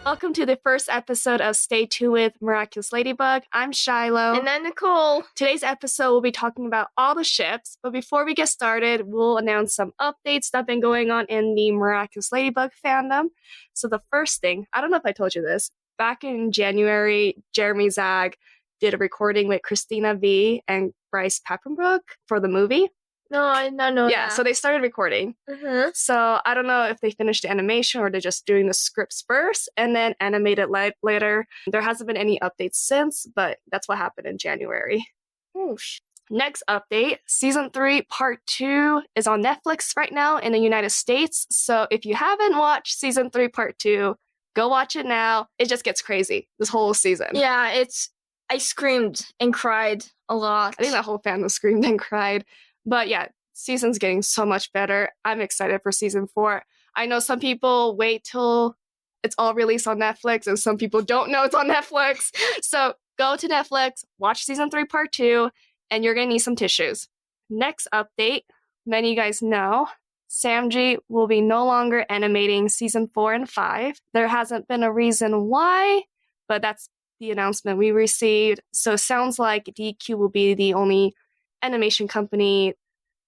Welcome to the first episode of Stay Tuned with Miraculous Ladybug. I'm Shilo. And I'm Nicole. Today's episode, we'll be talking about all the ships, but before we get started, we'll announce some updates that have been going on in the Miraculous Ladybug fandom. So the first thing, I don't know if I told you this, back in January, Jeremy Zag did a recording with Christina V and Bryce Papenbrook for the movie. No, I don't know. Yeah, so they started recording. Mm-hmm. So I don't know if they finished the animation or they're just doing the scripts first and then animated later. There hasn't been any updates since, but that's what happened in January. Oosh. Next update, Season 3, Part 2 is on Netflix right now in the United States. So if you haven't watched Season 3, Part 2, go watch it now. It just gets crazy, this whole season. Yeah, I screamed and cried a lot. I think that whole fandom screamed and cried. But yeah, season's getting so much better. I'm excited for Season 4. I know some people wait till it's all released on Netflix, and some people don't know it's on Netflix. So go to Netflix, watch Season 3 Part 2, and you're going to need some tissues. Next update, many of you guys know, Samji will be no longer animating Season 4 and 5. There hasn't been a reason why, but that's the announcement we received. So it sounds like DQ will be the only animation company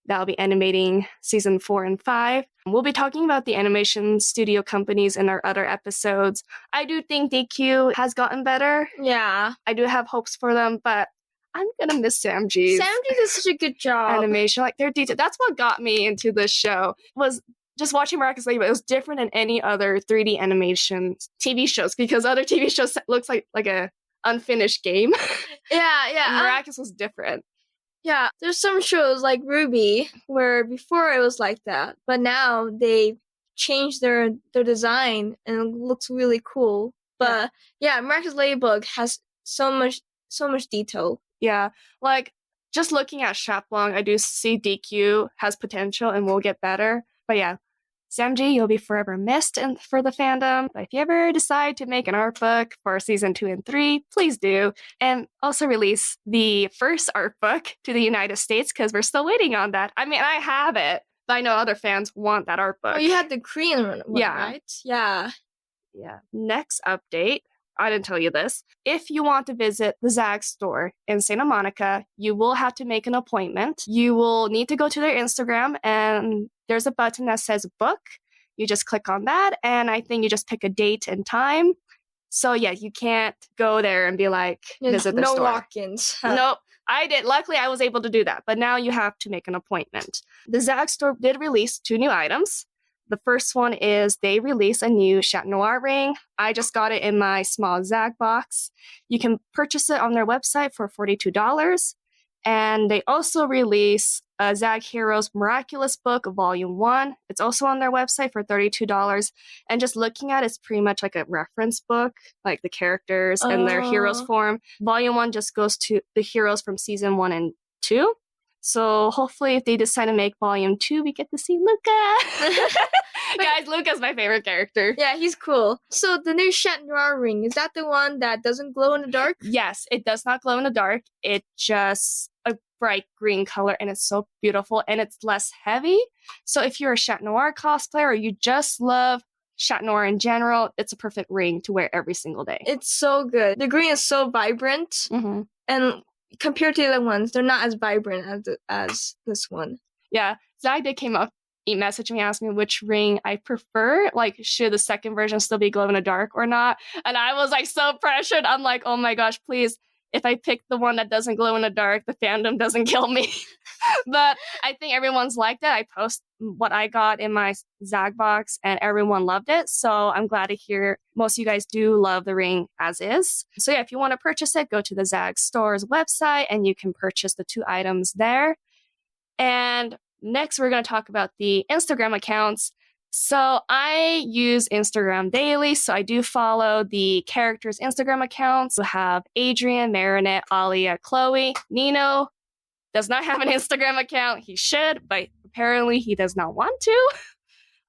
that will be animating Season 4 and 5. We'll be talking about the animation studio companies in our other episodes. I do think DQ has gotten better. Yeah. I do have hopes for them, but I'm going to miss Samji's. Samji did such a good job. Animation, like their detail. That's what got me into this show, was just watching Miraculous Ladybug. It was different than any other 3D animation TV shows, because other TV shows looks like a unfinished game. Yeah. Miraculous was different. Yeah, there's some shows like Ruby where before it was like that, but now they changed their design and it looks really cool. But yeah, Miraculous Ladybug has so much detail. Yeah, like just looking at Shaplong, I do see DQ has potential and will get better. But yeah, Samji, you'll be forever missed for the fandom. But if you ever decide to make an art book for Season 2 and 3, please do. And also release the first art book to the United States, because we're still waiting on that. I mean, I have it, but I know other fans want that art book. Oh, you had the Korean one, yeah. Right? Yeah. Yeah. Next update. I didn't tell you this. If you want to visit the Zag store in Santa Monica, you will have to make an appointment. You will need to go to their Instagram, and there's a button that says book. You just click on that, and I think you just pick a date and time. So yeah, you can't go there and be like, visit the store. No walk-ins. Nope. I did. Luckily, I was able to do that, but now you have to make an appointment. The Zag store did release 2 new items. The first one is they release a new Chat Noir ring. I just got it in my small Zag box. You can purchase it on their website for $42. And they also release a Zag Heroes Miraculous Book, Volume 1. It's also on their website for $32. And just looking at it, it's pretty much like a reference book, like the characters and their heroes form. Volume 1 just goes to the heroes from Season 1 and 2. So hopefully if they decide to make Volume 2, we get to see Luca. Guys, Luca's my favorite character. Yeah, he's cool. So the new Chat Noir ring, is that the one that doesn't glow in the dark? Yes, it does not glow in the dark. It's just a bright green color, and it's so beautiful, and it's less heavy. So if you're a Chat Noir cosplayer or you just love Chat Noir in general, it's a perfect ring to wear every single day. It's so good. The green is so vibrant. Mm-hmm. And compared to the other ones, they're not as vibrant as this one. Yeah, Zag did message me, asked me which ring I prefer. Like, should the second version still be glow in the dark or not? And I was like so pressured. I'm like, oh my gosh, please. If I pick the one that doesn't glow in the dark, the fandom doesn't kill me. But I think everyone's liked it. I post what I got in my Zag box, and everyone loved it. So I'm glad to hear most of you guys do love the ring as is. So yeah, if you want to purchase it, go to the Zag store's website, and you can purchase the 2 items there. And next, we're going to talk about the Instagram accounts. So I use Instagram daily, so I do follow the characters' Instagram accounts. We have Adrien, Marinette, Alia, Chloe. Nino does not have an Instagram account. He should, but apparently he does not want to.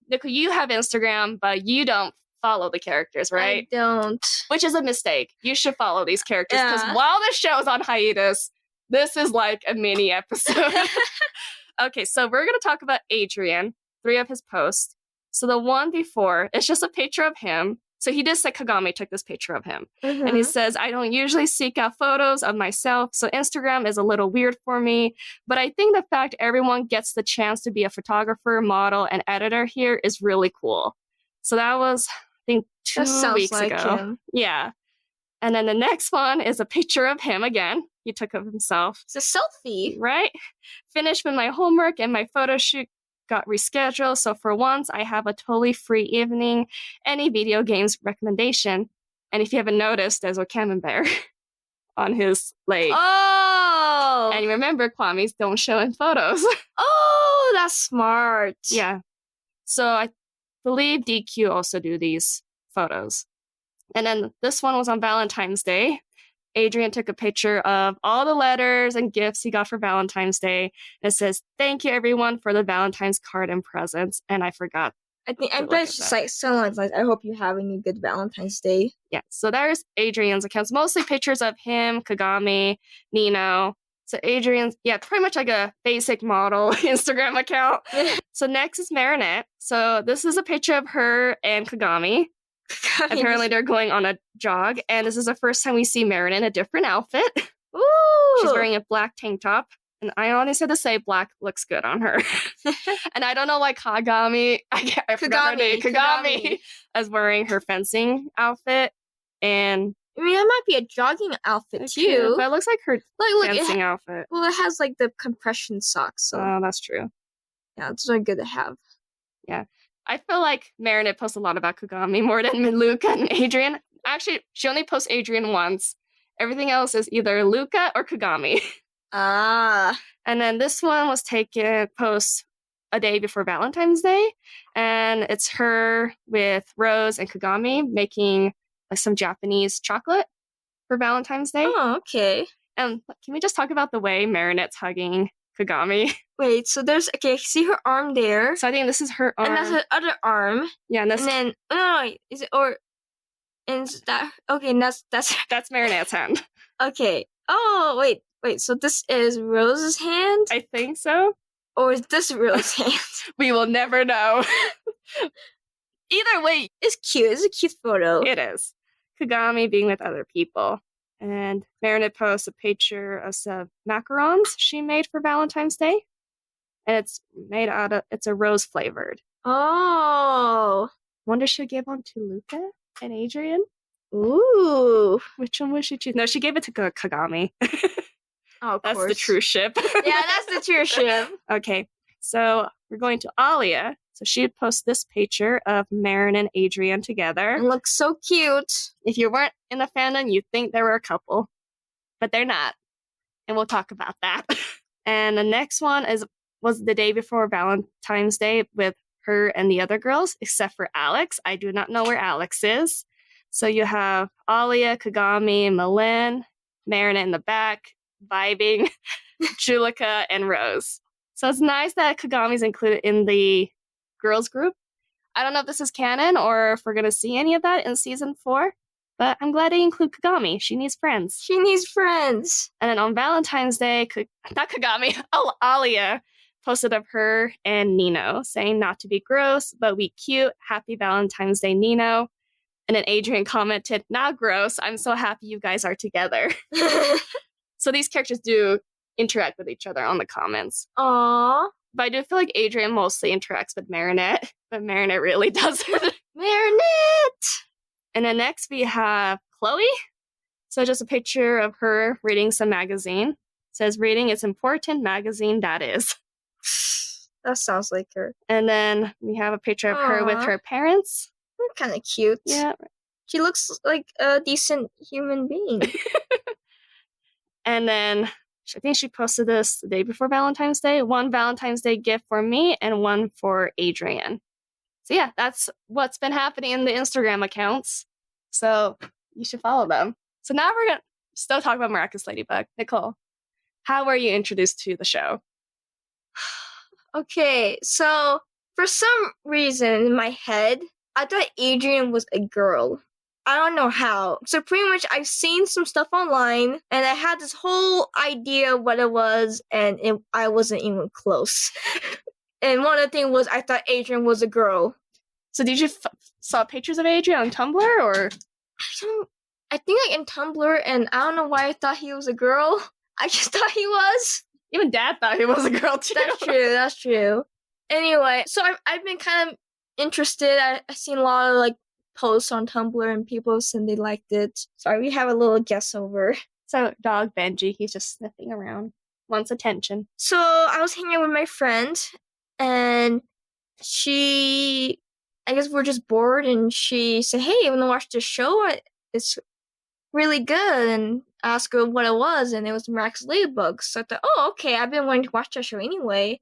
Nicole, you have Instagram, but you don't follow the characters, right? I don't. Which is a mistake. You should follow these characters, because while the show's on hiatus, this is like a mini episode. Okay, so we're going to talk about Adrien, 3 of his posts. So the one before, it's just a picture of him So he did say Kagami took this picture of him. Mhm. And he says, I don't usually seek out photos of myself, so Instagram is a little weird for me. But I think the fact everyone gets the chance to be a photographer, model, and editor here is really cool. So that was, I think, 2 That sounds weeks like ago. him. Yeah. And then the next one is a picture of him again. He took of himself. It's a selfie. Right? Finished with my homework and my photo shoot got rescheduled. So for once, I have a totally free evening. Any video games recommendation? And if you haven't noticed, there's a camembert on his leg. Oh! And you remember, Kwamis don't show in photos. Oh, that's smart. Yeah. So I believe DQ also do these photos. And then this one was on Valentine's Day. Adrien took a picture of all the letters and gifts he got for Valentine's Day. And it says, thank you, everyone, for the Valentine's card and presents. And I forgot. I look bet at it's just that. like someone's like, I hope you're having a good Valentine's Day. Yeah, so there's Adrien's accounts. Mostly pictures of him, Kagami, Nino. So Adrien's, yeah, pretty much like a basic model Instagram account. So next is Marinette. So this is a picture of her and Kagami. Apparently they're going on a jog. And this is the first time we see Marinette in a different outfit. Ooh! She's wearing a black tank top. And I honestly had to say black looks good on her. And I don't know why Kagami, I forgot her name, Kagami is wearing her fencing outfit. And I mean, that might be a jogging outfit it too. could, but it looks like her Look, fencing outfit. well, it has like the compression socks, so Oh, that's true. yeah, it's really good to have. Yeah. I feel like Marinette posts a lot about Kagami more than Luca and Adrien. Actually, she only posts Adrien once. Everything else is either Luca or Kagami. Ah, And then this one was post a day before Valentine's Day. And it's her with Rose and Kagami making some Japanese chocolate for Valentine's Day. oh, okay. And can we just talk about the way Marinette's hugging Kagami? Wait, so there's see her arm there, So I think this is her arm. and that's her other arm, Yeah, and and then no, is it or? And is that okay? And that's that's Marinette's hand. okay. Oh wait. So this is Rose's hand, I think so. or is this Rose's hand? We will never know. Either way, It's cute. It's a cute photo. it is. Kagami being with other people. And Marinette posts a picture of some macarons she made for Valentine's Day. And it's it's a rose flavored. Oh, Wonder she'll give one to Luca and Adrien? ooh. Which one would she choose? No, she gave it to Kagami. Oh, of That's course. the true ship. Yeah, that's the true ship. Okay, so we're going to Alia. So she would post this picture of Marin and Adrien together. It looks so cute. If you weren't in the fandom, you'd think they were a couple. But they're not. And we'll talk about that. And the next one was the day before Valentine's Day with her and the other girls, except for Alex. I do not know where Alex is. So you have Alia, Kagami, Malin, Marinette in the back, vibing, Julika, and Rose. So it's nice that Kagami's included in the girls group. I don't know if this is canon or if we're going to see any of that in season 4, but I'm glad they include Kagami. She needs friends. She needs friends. And then on Valentine's Day, not Kagami, Alia posted of her and Nino saying not to be gross, but we cute. Happy Valentine's Day, Nino. And then Adrien commented, not gross. I'm so happy you guys are together. So these characters do interact with each other on the comments. Aww. But I do feel like Adrien mostly interacts with Marinette, but Marinette really doesn't. Marinette! And then next we have Chloe. So just a picture of her reading some magazine. It says, reading is important, magazine that is. That sounds like her. And then we have a picture of her with Aw. her parents. They're kind of cute. Yeah. She looks like a decent human being. And then I think she posted this the day before Valentine's Day. One Valentine's Day gift for me and one for Adrien. So yeah, that's what's been happening in the Instagram accounts. So you should follow them. So now we're going to still talk about Miraculous Ladybug. Nicole, how were you introduced to the show? Okay, so for some reason in my head, I thought Adrien was a girl. I don't know how. So pretty much I've seen some stuff online and I had this whole idea what it was and I wasn't even close. And one of the things was I thought Adrien was a girl. So did you saw pictures of Adrien on Tumblr, or? I think like in Tumblr, and I don't know why I thought he was a girl. I just thought he was. Even Dad thought he was a girl too. That's true. Anyway, so I've been kind of interested. I've seen a lot of like posts on Tumblr and people saying they liked it. Sorry, we have a little guest over. So dog Benji, he's just sniffing around, wants attention. So I was hanging out with my friend, and I guess we're just bored, and she said, "Hey, you want to watch this show? It's really good." And I asked her what it was, and it was Miraculous Ladybug. So I thought, oh, okay, I've been wanting to watch that show anyway.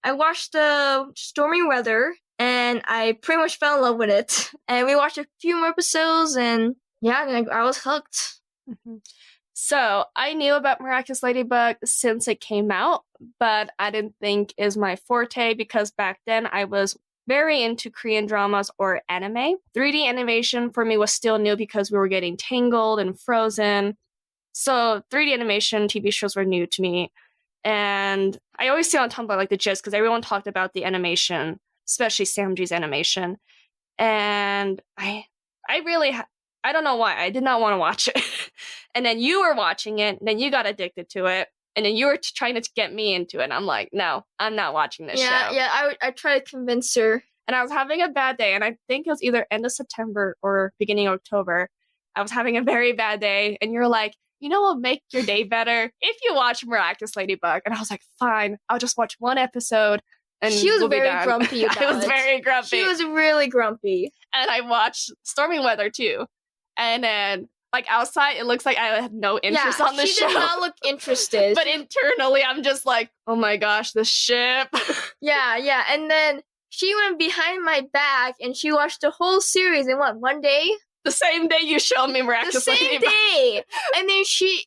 I watched the Stormy Weather, and I pretty much fell in love with it. And we watched a few more episodes, and yeah, I was hooked. Mm-hmm. So I knew about Miraculous Ladybug since it came out, but I didn't think is my forte because back then I was very into Korean dramas or anime. 3D animation for me was still new because we were getting Tangled and Frozen. So 3D animation TV shows were new to me. And I always see on Tumblr like the gist because everyone talked about the animation, especially Samji's animation. And I don't know why. I did not want to watch it. And then you were watching it, and then you got addicted to it. And then you were trying to get me into it. And I'm like, no, I'm not watching this show. Yeah, I tried to convince her. And I was having a bad day. And I think it was either end of September or beginning of October. I was having a very bad day. And you're like, you know what'll make your day better? If you watch Miraculous Ladybug. And I was like, fine, I'll just watch one episode. And she was we'll very grumpy about it. I was very grumpy. She was really grumpy. And I watched Stormy Weather too. And then, like, outside, it looks like I had no interest on the show. She did not look interested. But internally, I'm just like, oh my gosh, the ship. Yeah. And then she went behind my back, and she watched the whole series in, what, one day? The same day you showed me Miraculous Ladybug. The same day! And then she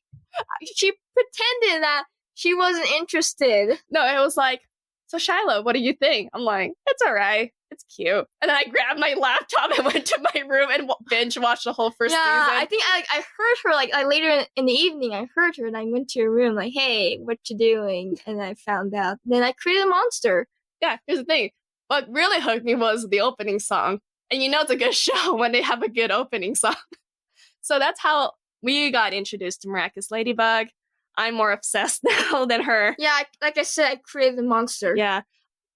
pretended that she wasn't interested. No, it was like, so Shilo, what do you think? I'm like, it's all right. It's cute. And then I grabbed my laptop and went to my room and binge watched the whole first season. I think I heard her, like later in the evening, I heard her and I went to her room like, hey, what you doing? And I found out. Then I created a monster. Yeah, here's the thing. What really hooked me was the opening song. And you know it's a good show when they have a good opening song. So that's how we got introduced to Miraculous Ladybug. I'm more obsessed now than her. Yeah, like I said, I created the monster.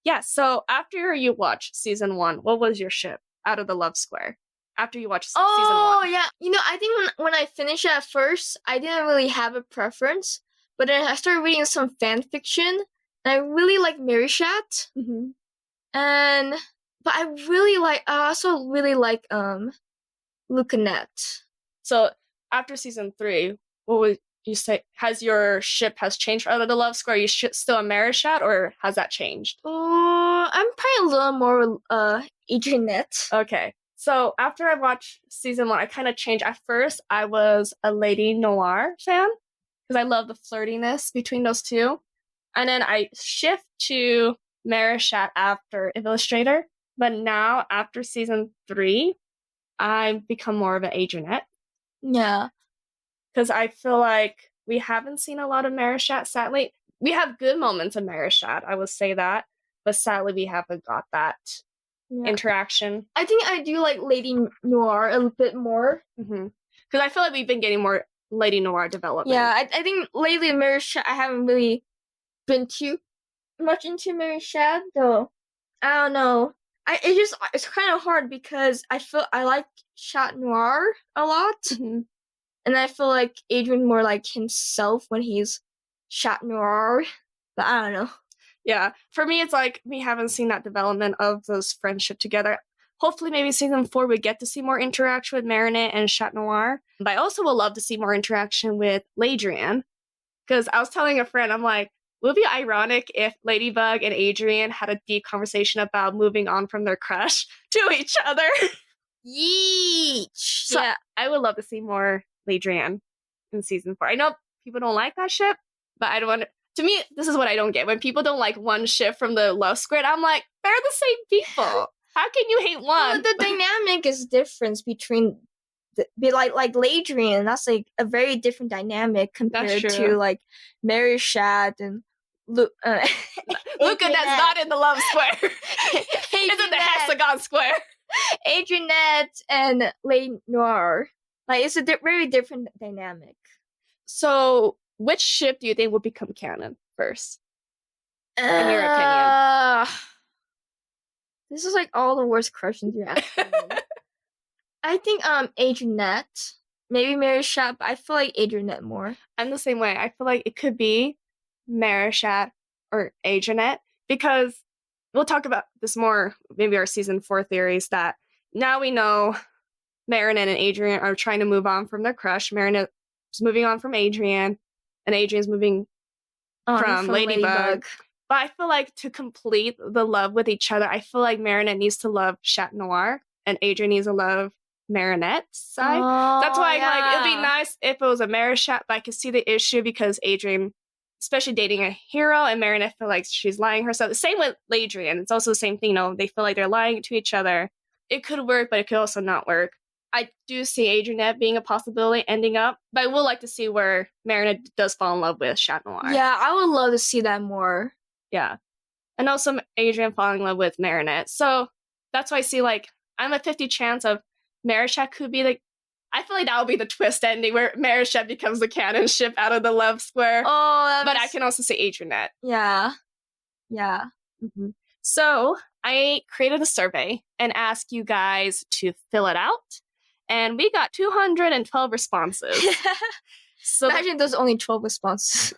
Yeah, so after you watched season 1, what was your ship out of the Love Square? After you watched season 1. Oh, yeah. You know, I think when I finished at first, I didn't really have a preference. But then I started reading some fan fiction. And I really like Marishat. Mm-hmm. But I also really like Lukanette. So after season 3, what would you say, has your ship has changed out of the Love Square? Are you still a Marishat, or has that changed? I'm probably a little more Adrianette. Okay. So after I watched season 1, I kind of changed. At first, I was a Lady Noir fan because I love the flirtiness between those two. And then I shift to Marishat after Illustrator. But now, after season 3, I've become more of an Adrianette. Yeah. Because I feel like we haven't seen a lot of Marishat, sadly. We have good moments of Marishat, I would say that. But sadly, we haven't got that interaction. I think I do like Lady Noir a bit more. Because I feel like we've been getting more Lady Noir development. Yeah, I think lately Marishat, I haven't really been too much into Marishat, though. I don't know. It's kind of hard because I like Chat Noir a lot. Mm-hmm. And I feel like Adrien more like himself when he's Chat Noir. But I don't know. Yeah. For me, it's like we haven't seen that development of those friendship together. Hopefully, maybe season 4, we get to see more interaction with Marinette and Chat Noir. But I also would love to see more interaction with Adrien. Because I was telling a friend, I'm like, would it be ironic if Ladybug and Adrien had a deep conversation about moving on from their crush to each other? Yeesh. So yeah. I would love to see more Adrien in season 4. I know people don't like that ship, but I don't want to. To me, this is what I don't get. When people don't like one ship from the Love Square, I'm like, they're the same people. How can you hate one? Well, the dynamic is different between like Adrien. That's like a very different dynamic compared to like Marishat and Lukanette's not in the Love Square. It's in the Hexagon Square. Adrienne and Lady Noir. Like, it's a very different dynamic. So, which ship do you think will become canon first? In your opinion? This is like all the worst questions you're asking me. I think Adrienne, maybe Marishat, but I feel like Adrienne more. I'm the same way. I feel like it could be Marishat or Adrienne, because we'll talk about this more, maybe our season 4 theories, that now we know Marinette and Adrien are trying to move on from their crush. Marinette is moving on from Adrien, and Adrien's moving from Ladybug. But I feel like to complete the love with each other, I feel like Marinette needs to love Chat Noir, and Adrien needs to love Marinette's side. That's why it'd be nice if it was a Marishat, but I could see the issue because Adrien, especially dating a hero, and Marinette feel like she's lying herself. The same with Adrien. It's also the same thing, they feel like they're lying to each other. It could work, but it could also not work. I do see Adrienne being a possibility ending up, but I would like to see where Marinette does fall in love with Chat Noir. Yeah, I would love to see that more. Yeah. And also Adrien falling in love with Marinette. So that's why I see, I'm a 50 chance of Marishat could be I feel like that would be the twist ending where Marishat becomes the canon ship out of the love square. But I can also say Adrienne. Yeah. Yeah. Mm-hmm. So I created a survey and asked you guys to fill it out. And we got 212 responses. So imagine there's only 12 responses.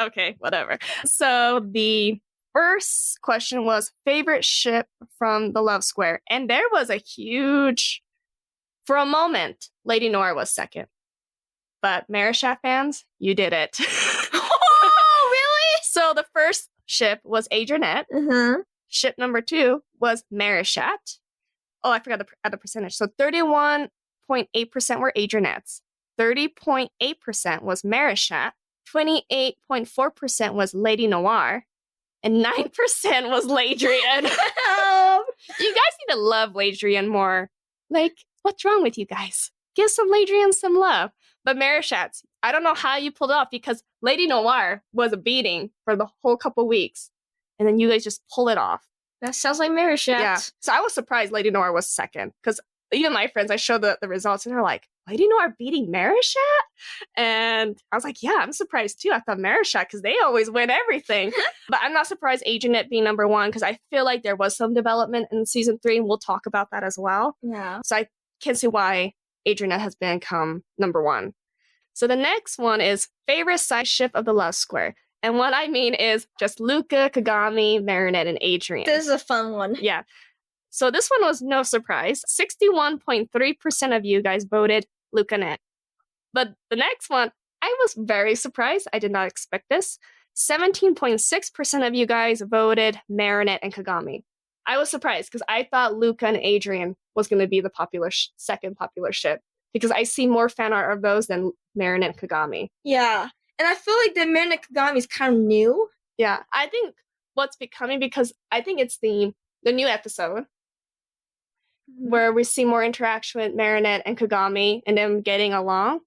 Okay, whatever. So the first question was favorite ship from the Love Square. And there was a huge, for a moment, Lady Noir was second. But Marishat fans, you did it. Oh, really? So the first ship was Adrienne. Mm-hmm. Ship number 2 was Marishat. Oh, I forgot to add the percentage. So 31.8% were Adriennettes. 30.8% was Marishat. 28.4% was Lady Noir. And 9% was Ladrien. You guys need to love Ladrien more. What's wrong with you guys? Give some Ladrien some love. But Marishat, I don't know how you pulled it off, because Lady Noir was a beating for the whole couple weeks. And then you guys just pull it off. That sounds like Marishat. Yeah. So I was surprised Lady Noir was second, because even my friends, I showed the results and they're like, Lady Noir beating Marishat? And I was like, yeah, I'm surprised too. I thought Marishat, because they always win everything. But I'm not surprised Adrienne being number 1, because I feel like there was some development in season 3, and we'll talk about that as well. Yeah. So I can see why Adrienne has become number 1. So the next one is favorite side ship of the Love Square. And what I mean is just Luca, Kagami, Marinette, and Adrien. This is a fun one. Yeah. So this one was no surprise. 61.3% of you guys voted Lukanette. But the next one, I was very surprised. I did not expect this. 17.6% of you guys voted Marinette and Kagami. I was surprised because I thought Luca and Adrien was going to be the second popular ship, because I see more fan art of those than Marinette and Kagami. Yeah. And I feel like the Marinette Kagami is kind of new. Yeah. I think what's becoming, because I think it's the new episode where we see more interaction with Marinette and Kagami and them getting along.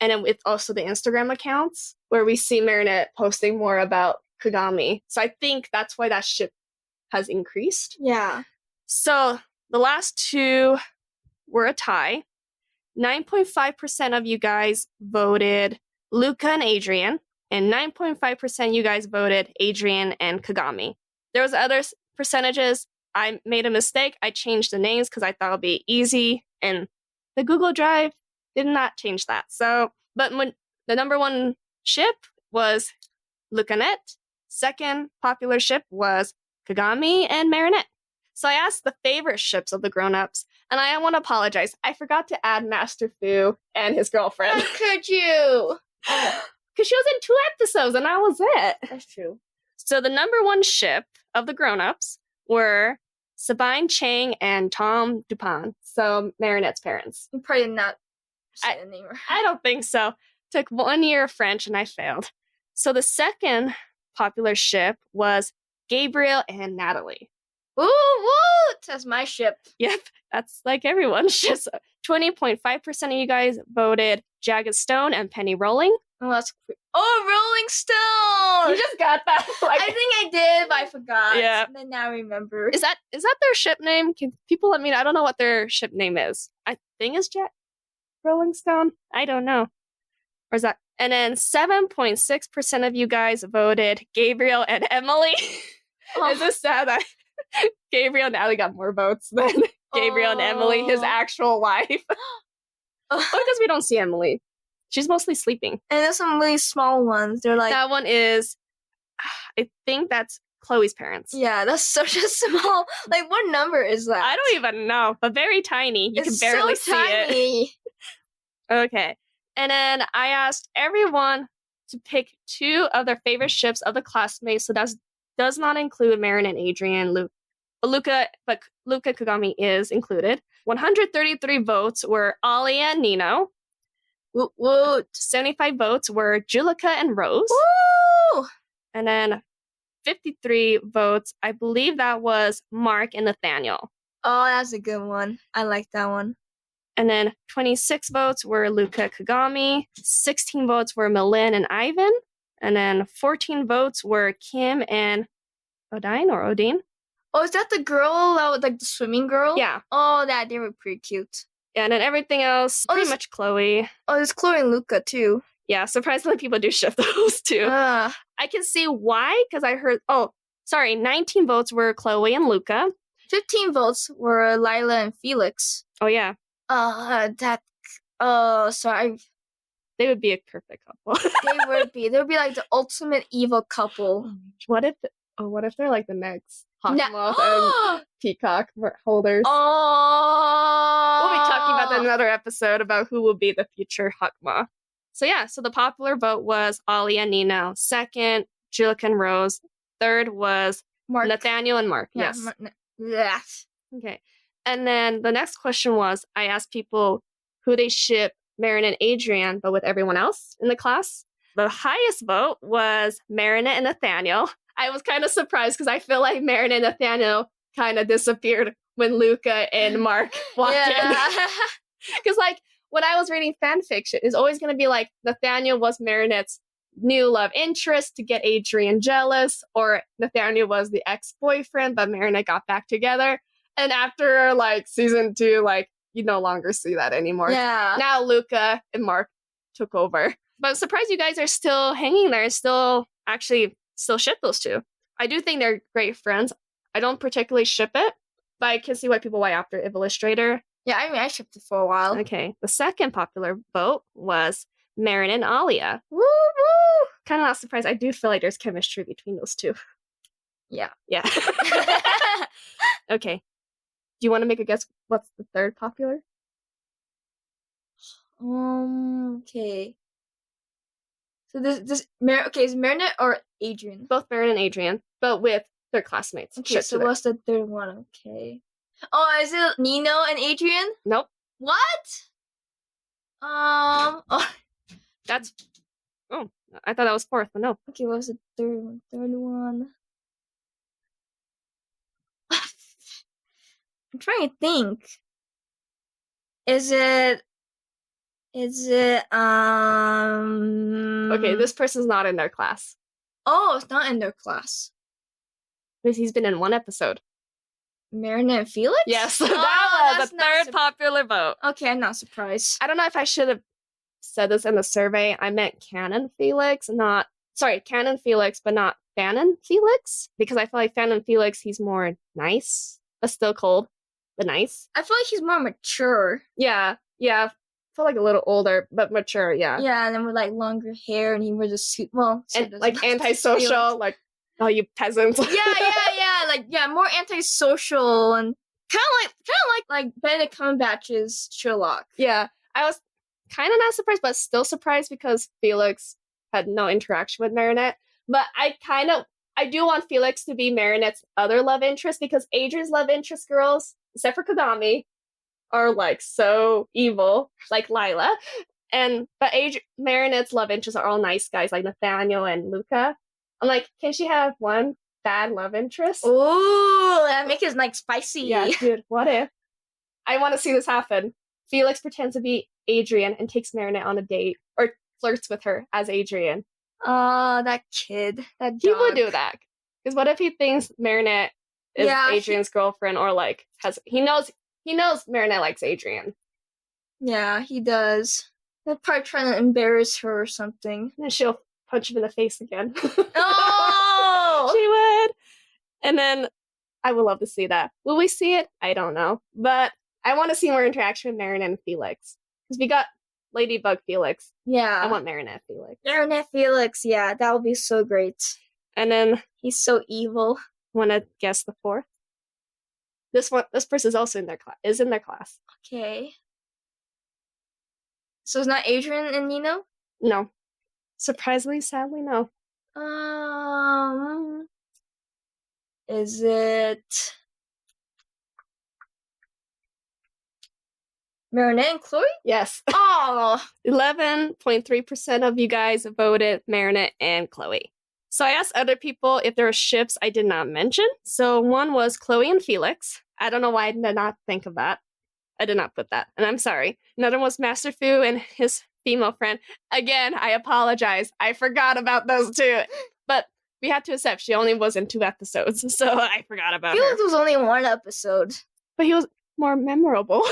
And then with also the Instagram accounts where we see Marinette posting more about Kagami. So I think that's why that ship has increased. Yeah. So the last two were a tie. 9.5% of you guys voted Luca and Adrien, and 9.5% you guys voted Adrien and Kagami. There was other percentages. I made a mistake. I changed the names because I thought it would be easy, and the Google Drive did not change that. But when the number 1 ship was Lukanette, second popular ship was Kagami and Marinette. So I asked the favorite ships of the grown-ups, and I want to apologize. I forgot to add Master Fu and his girlfriend. How could you? Because she was in 2 episodes, and that was it. That's true. So the number 1 ship of the grown-ups were Sabine Chang and Tom Dupont, so Marinette's parents. I'm probably not saying the name right. I don't think so. Took 1 year of French, and I failed. So the second popular ship was Gabriel and Natalie. Woo, woo! That's my ship. Yep, that's like everyone's ship. 20.5% of you guys voted Jagged Stone and Penny Rolling. Oh, Rolling Stone! You just got that. I think I did, but I forgot. Yeah. And then now I remember. Is that their ship name? Can people let me know? I don't know what their ship name is. I think it's Jack Rolling Stone. I don't know. Or is that? And then 7.6% of you guys voted Gabriel and Emily. Is this sad that Gabriel and Allie got more votes than Gabriel and Emily, his actual wife? Because we don't see Emily. She's mostly sleeping. And there's some really small ones. They're like... That one is... I think that's Chloe's parents. Yeah, that's such a small... Like, what number is that? I don't even know, but very tiny. You can barely see it. Okay. And then I asked everyone to pick 2 of their favorite ships of the classmates. So that does not include Marin and Adrien, Luka, but Luka Kagami is included. 133 votes were Ollie and Nino. 75 votes were Julika and Rose. Woo! And then 53 votes, I believe that was Mark and Nathaniel. Oh, that's a good one. I like that one. And then 26 votes were Luka Kagami. 16 votes were Malin and Ivan. And then 14 votes were Kim and Odine. Oh, is that the girl, like the swimming girl? Yeah. Oh, they were pretty cute. Yeah, and then everything else, pretty much Chloe. Oh, there's Chloe and Luka, too. Yeah, surprisingly, people do shift those two. I can see why, because I heard... 19 votes were Chloe and Luka. 15 votes were Lila and Felix. Oh, yeah. Sorry. They would be a perfect couple. They would be like the ultimate evil couple. What if they're like the next Hawkmoth and Peacock holders? Oh! We'll be talking about that in another episode about who will be the future Hawkmoth. So yeah, so the popular vote was Ollie and Nino. Second, Julika and Rose. Third was Mark. Nathaniel and Mark. Yeah, Yes. Yes. Okay. And then the next question was, I asked people who they ship Marin and Adrien, but with everyone else in the class. The highest vote was Marinette and Nathaniel. I was kind of surprised because I feel like Marinette and Nathaniel kind of disappeared when Luka and Mark walked in. Because like when I was reading fan fiction, it's always going to be like Nathaniel was Marinette's new love interest to get Adrien jealous, or Nathaniel was the ex-boyfriend, but Marinette got back together. And after like season 2, like you no longer see that anymore. Yeah. Now Luka and Mark took over. But I'm surprised you guys are still hanging there and still ship those 2. I do think they're great friends. I don't particularly ship it, but I can see why people went after Illustrator. Yeah, I mean, I shipped it for a while. Okay. The second popular vote was Marin and Alia. Woo woo! Kind of not surprised. I do feel like there's chemistry between those 2. Yeah. Yeah. Okay. Do you want to make a guess what's the third popular? Okay. So is Marinette or Adrien? Both Marin and Adrien, but with their classmates. Okay, so what's the third one? Okay. Oh, is it Nino and Adrien? Nope. What? That's... Oh, I thought that was 4th, but no. Okay, what was the third one? I'm trying to think. Is it Okay, this person's not in their class. Oh, it's not in their class. Because he's been in 1 episode. Marinette and Felix? Yes, that was the third popular vote. Okay, I'm not surprised. I don't know if I should have said this in the survey. I meant Canon Felix, but not Fanon Felix. Because I feel like Fanon Felix, he's more nice, but still cold, but nice. I feel like he's more mature. Yeah. I feel like a little older, but mature, yeah. Yeah, and then with like longer hair, and he wears a suit. Well, and like antisocial, like, oh, you peasants. Yeah, more antisocial and kind of like Benedict Cumberbatch's Sherlock. Yeah, I was kind of not surprised, but still surprised because Felix had no interaction with Marinette. But I do want Felix to be Marinette's other love interest, because Adrien's love interest girls, except for Kagami, are like so evil, like Lila. But Marinette's love interests are all nice guys, like Nathaniel and Luka. I'm like, can she have one bad love interest? Ooh, that makes it like spicy. Yeah, dude, what if? I want to see this happen. Felix pretends to be Adrien and takes Marinette on a date. Or flirts with her as Adrien. That kid. That He dog. would do that. Because what if he thinks Marinette is Adrian's girlfriend, or like he knows Marinette likes Adrien. Yeah, he does. They're probably trying to embarrass her or something. And then she'll punch him in the face again. Oh! She would. And then I would love to see that. Will we see it? I don't know. But I want to see more interaction with Marinette and Felix. Because we got Ladybug Felix. Yeah. I want Marinette Felix. Marinette Felix, yeah, that would be so great. And then he's so evil. Want to guess the fourth? This person is also in their class. Okay. So it's not Adrien and Nino? No. Surprisingly, sadly, no. Is it Marinette and Chloe? Yes. Oh! 11.3% of you guys voted Marinette and Chloe. So I asked other people if there were ships I did not mention. So one was Chloe and Felix. I don't know why I did not think of that. I did not put that, and I'm sorry. Another one was Master Fu and his female friend. Again, I apologize. I forgot about those two. But we had to accept she only was in 2 episodes, so I forgot about her. Felix was only in 1 episode. But he was more memorable.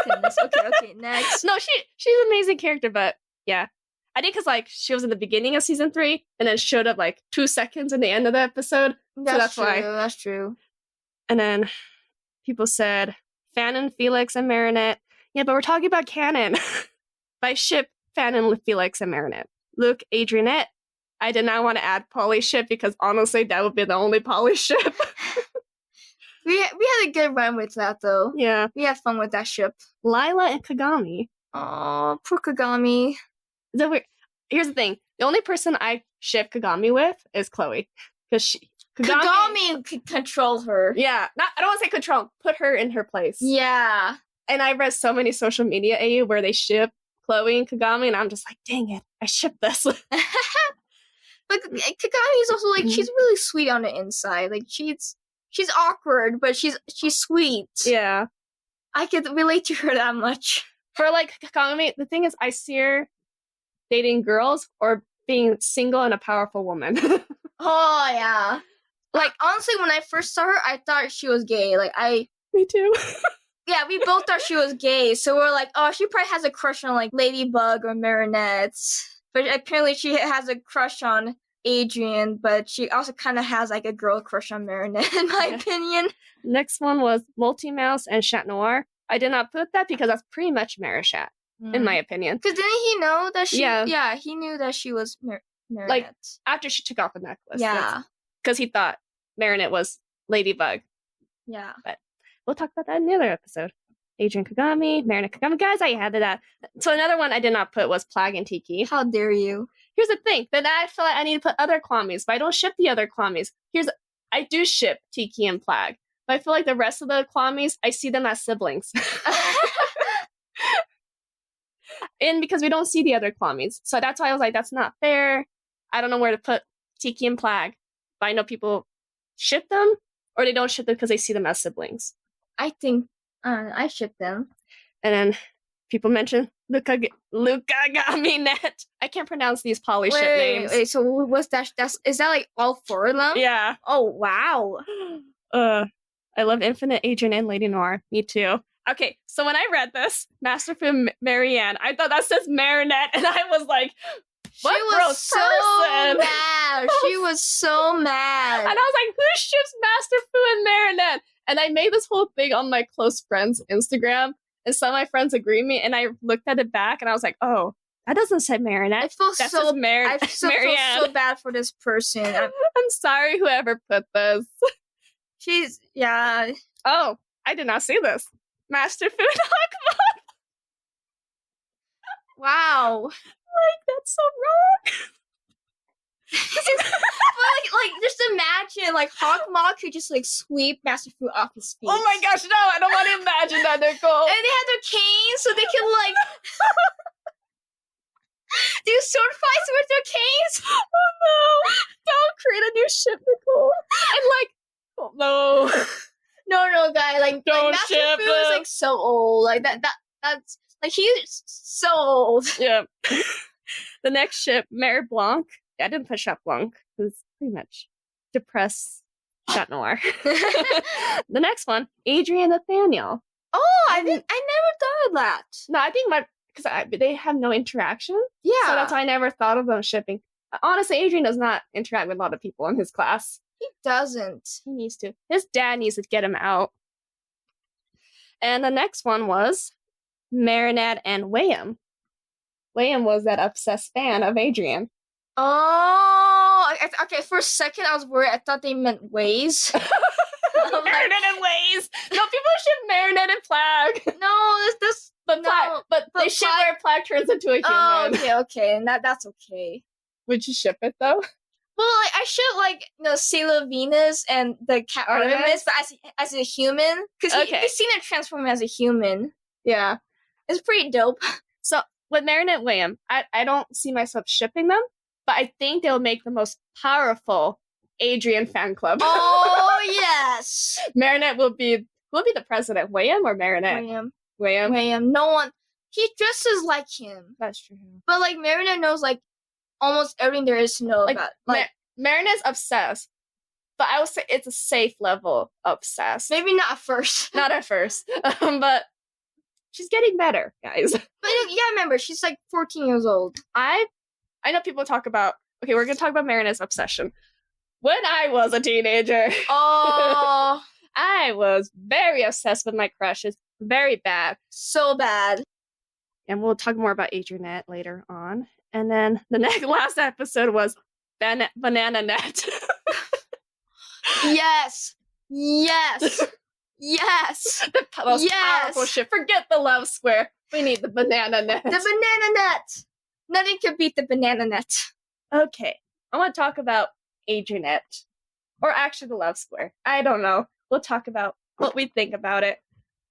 Goodness. Okay, next. No, she's an amazing character, but yeah. I think because like she was in the beginning of season 3 and then showed up like 2 seconds in the end of the episode. That's true, why. That's true. And then people said Fanon, Felix, and Marinette. Yeah, but we're talking about canon. By ship, Fanon, Felix, and Marinette. Luke, Adrianette. I did not want to add Polly ship because honestly, that would be the only Polly ship. We had a good run with that though. Yeah. We had fun with that ship. Lila and Kagami. Oh, poor Kagami. So here's the thing. The only person I ship Kagami with is Chloe. Because Kagami can control her. Yeah. I don't want to say control. Put her in her place. Yeah. And I read so many social media AU where they ship Chloe and Kagami, and I'm just like, dang it, I ship this. But Kagami is also like, she's really sweet on the inside. Like she's awkward, but she's sweet. Yeah. I could relate to her that much. For like Kagami, the thing is, I see her dating girls or being single and a powerful woman. Oh yeah. Like honestly, when I first saw her, I thought she was gay. Me too. Yeah, we both thought she was gay. So we're like, oh, she probably has a crush on like Ladybug or Marinette. But apparently she has a crush on Adrien, but she also kind of has like a girl crush on Marinette, in my opinion. Next one was Multi-Mouse and Chat Noir. I did not put that because that's pretty much Marishat, in my opinion. Because didn't he know that she... Yeah, he knew that she was Marinette. Like, after she took off the necklace. Yeah. Because he thought Marinette was Ladybug. Yeah. But we'll talk about that in the other episode. Adrien Kagami, Marinette Kagami. Guys, I added that. So another one I did not put was Plague and Tiki. How dare you? Here's the thing. Then I feel like I need to put other Kwamis, but I don't ship the other Kwamis. I do ship Tiki and Plague. But I feel like the rest of the Kwamis, I see them as siblings. And because we don't see the other Kwamis. So that's why I was like, that's not fair. I don't know where to put Tiki and Plague. But I know people ship them, or they don't ship them because they see them as siblings. I think I ship them. And then people mention Lukanette. I can't pronounce these poly ship names. Wait, so what's that? Is that like all 4 of them? Yeah. Oh, wow. I love Infinite, Adrien, and Lady Noir. Me too. Okay, so when I read this, Masterful Marianne, I thought that says Marinette, and I was like, what she was so person? mad. She was so mad. And I was like, who ships Masterful and Marinette? And I made this whole thing on my close friends' Instagram, and some of my friends agreed with me, and I looked at it back, and I was like, oh, that doesn't say Marinette. I feel that so Marianne. feel so bad for this person. I'm sorry, whoever put this. Yeah. Oh, I did not see this. Master Food Hawk. Wow. Like, that's so wrong. But like just imagine like Hawkmoth could just like sweep Master Fu off his feet. Oh my gosh, no, I don't want to imagine that, Nicole. And they had their canes so they can like do sword fights with their canes. Oh no. Don't create a new ship, Nicole. And like, oh no. No, guy, like Master ship Fu is like so old. Like that's like he's so old. Yeah. The next ship, Mare Blanc. I didn't put Chat Blanc because pretty much depressed Chat Noir. The next one, Adrien and Nathaniel. Oh, I never thought of that. No, I think because they have no interaction. Yeah. So that's why I never thought of them shipping. Honestly, Adrien does not interact with a lot of people in his class. He doesn't. He needs to. His dad needs to get him out. And the next one was Marinette and William. William was that obsessed fan of Adrien. Oh, okay. For a second, I was worried. I thought they meant ways. Marinette and Ways. No, people ship Marinette and Plag. No, this. But they ship where Plag turns into a human. Oh, okay, and that's okay. Would you ship it though? Well, I should Sailor Venus and the cat Artemis, but as a human, because he's seen it transform as a human. Yeah, it's pretty dope. So with Marinette and William, I don't see myself shipping them, but I think they'll make the most powerful Adrien fan club. Oh yes, Marinette will be the president. William or Marinette? William. No one. He dresses like him. That's true. But Marinette knows almost everything there is to know about. Marinette's obsessed, but I would say it's a safe level obsessed. Maybe not at first. Not at first, but she's getting better, guys. But remember, she's 14 years old. I know people talk about. Okay, we're gonna talk about Marinette's obsession. When I was a teenager, oh, I was very obsessed with my crushes. Very bad. So bad. And we'll talk more about Adrienne later on. And then the last episode was Banana Net. Yes. Yes. Yes. The most powerful ship. Forget the love square. We need the banana net. The banana net. Nothing can beat the banana net. Okay. I want to talk about Adrienne. Or actually the love square. I don't know. We'll talk about what we think about it.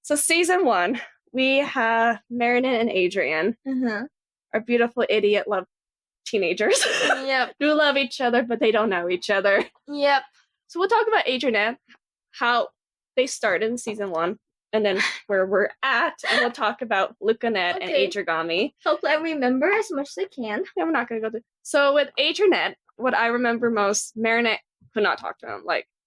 So season 1, we have Marinette and Adrien. Mm-hmm. Our beautiful idiot love teenagers. Yep. Do love each other, but they don't know each other. Yep. So we'll talk about Adrien, how they started in season 1, and then where we're at, and we'll talk about Lukanette and Adrigami. Hopefully I remember as much as I can. Yeah, we're not going to go through. So with Adrien, what I remember most, Marinette could not talk to him.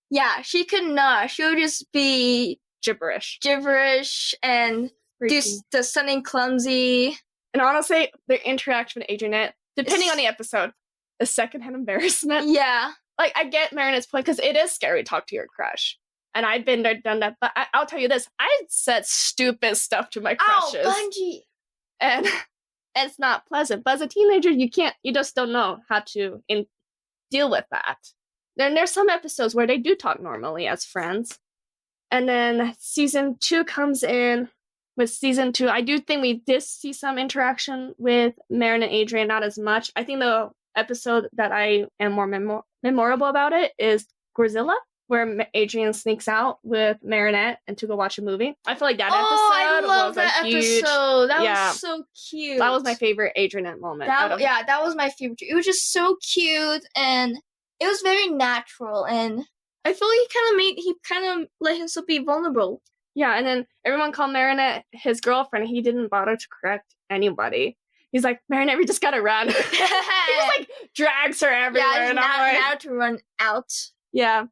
Yeah, she could not. She would just be gibberish and do something clumsy. And honestly, the interaction with Adrien, depending on the episode, is secondhand embarrassment. Yeah. I get Marinette's point because it is scary to talk to your crush. And I've been there, done that. But I'll tell you this. I said stupid stuff to my crushes. Oh, Bungie. And it's not pleasant. But as a teenager, you just don't know how to deal with that. Then there's some episodes where they do talk normally as friends. And then season 2 comes in. With season 2, I do think we did see some interaction with Marinette and Adrien, not as much. I think the episode that I am more memorable about it is Godzilla, where Adrien sneaks out with Marinette and to go watch a movie. I feel like that episode was a huge episode. That was so cute. That was my favorite Adrien moment. That was my favorite. It was just so cute and it was very natural, and I feel like he kind of let himself be vulnerable. Yeah, and then everyone called Marinette his girlfriend. He didn't bother to correct anybody. He's like, Marinette, we just gotta run. He just drags her everywhere. Yeah, now to run out. Yeah.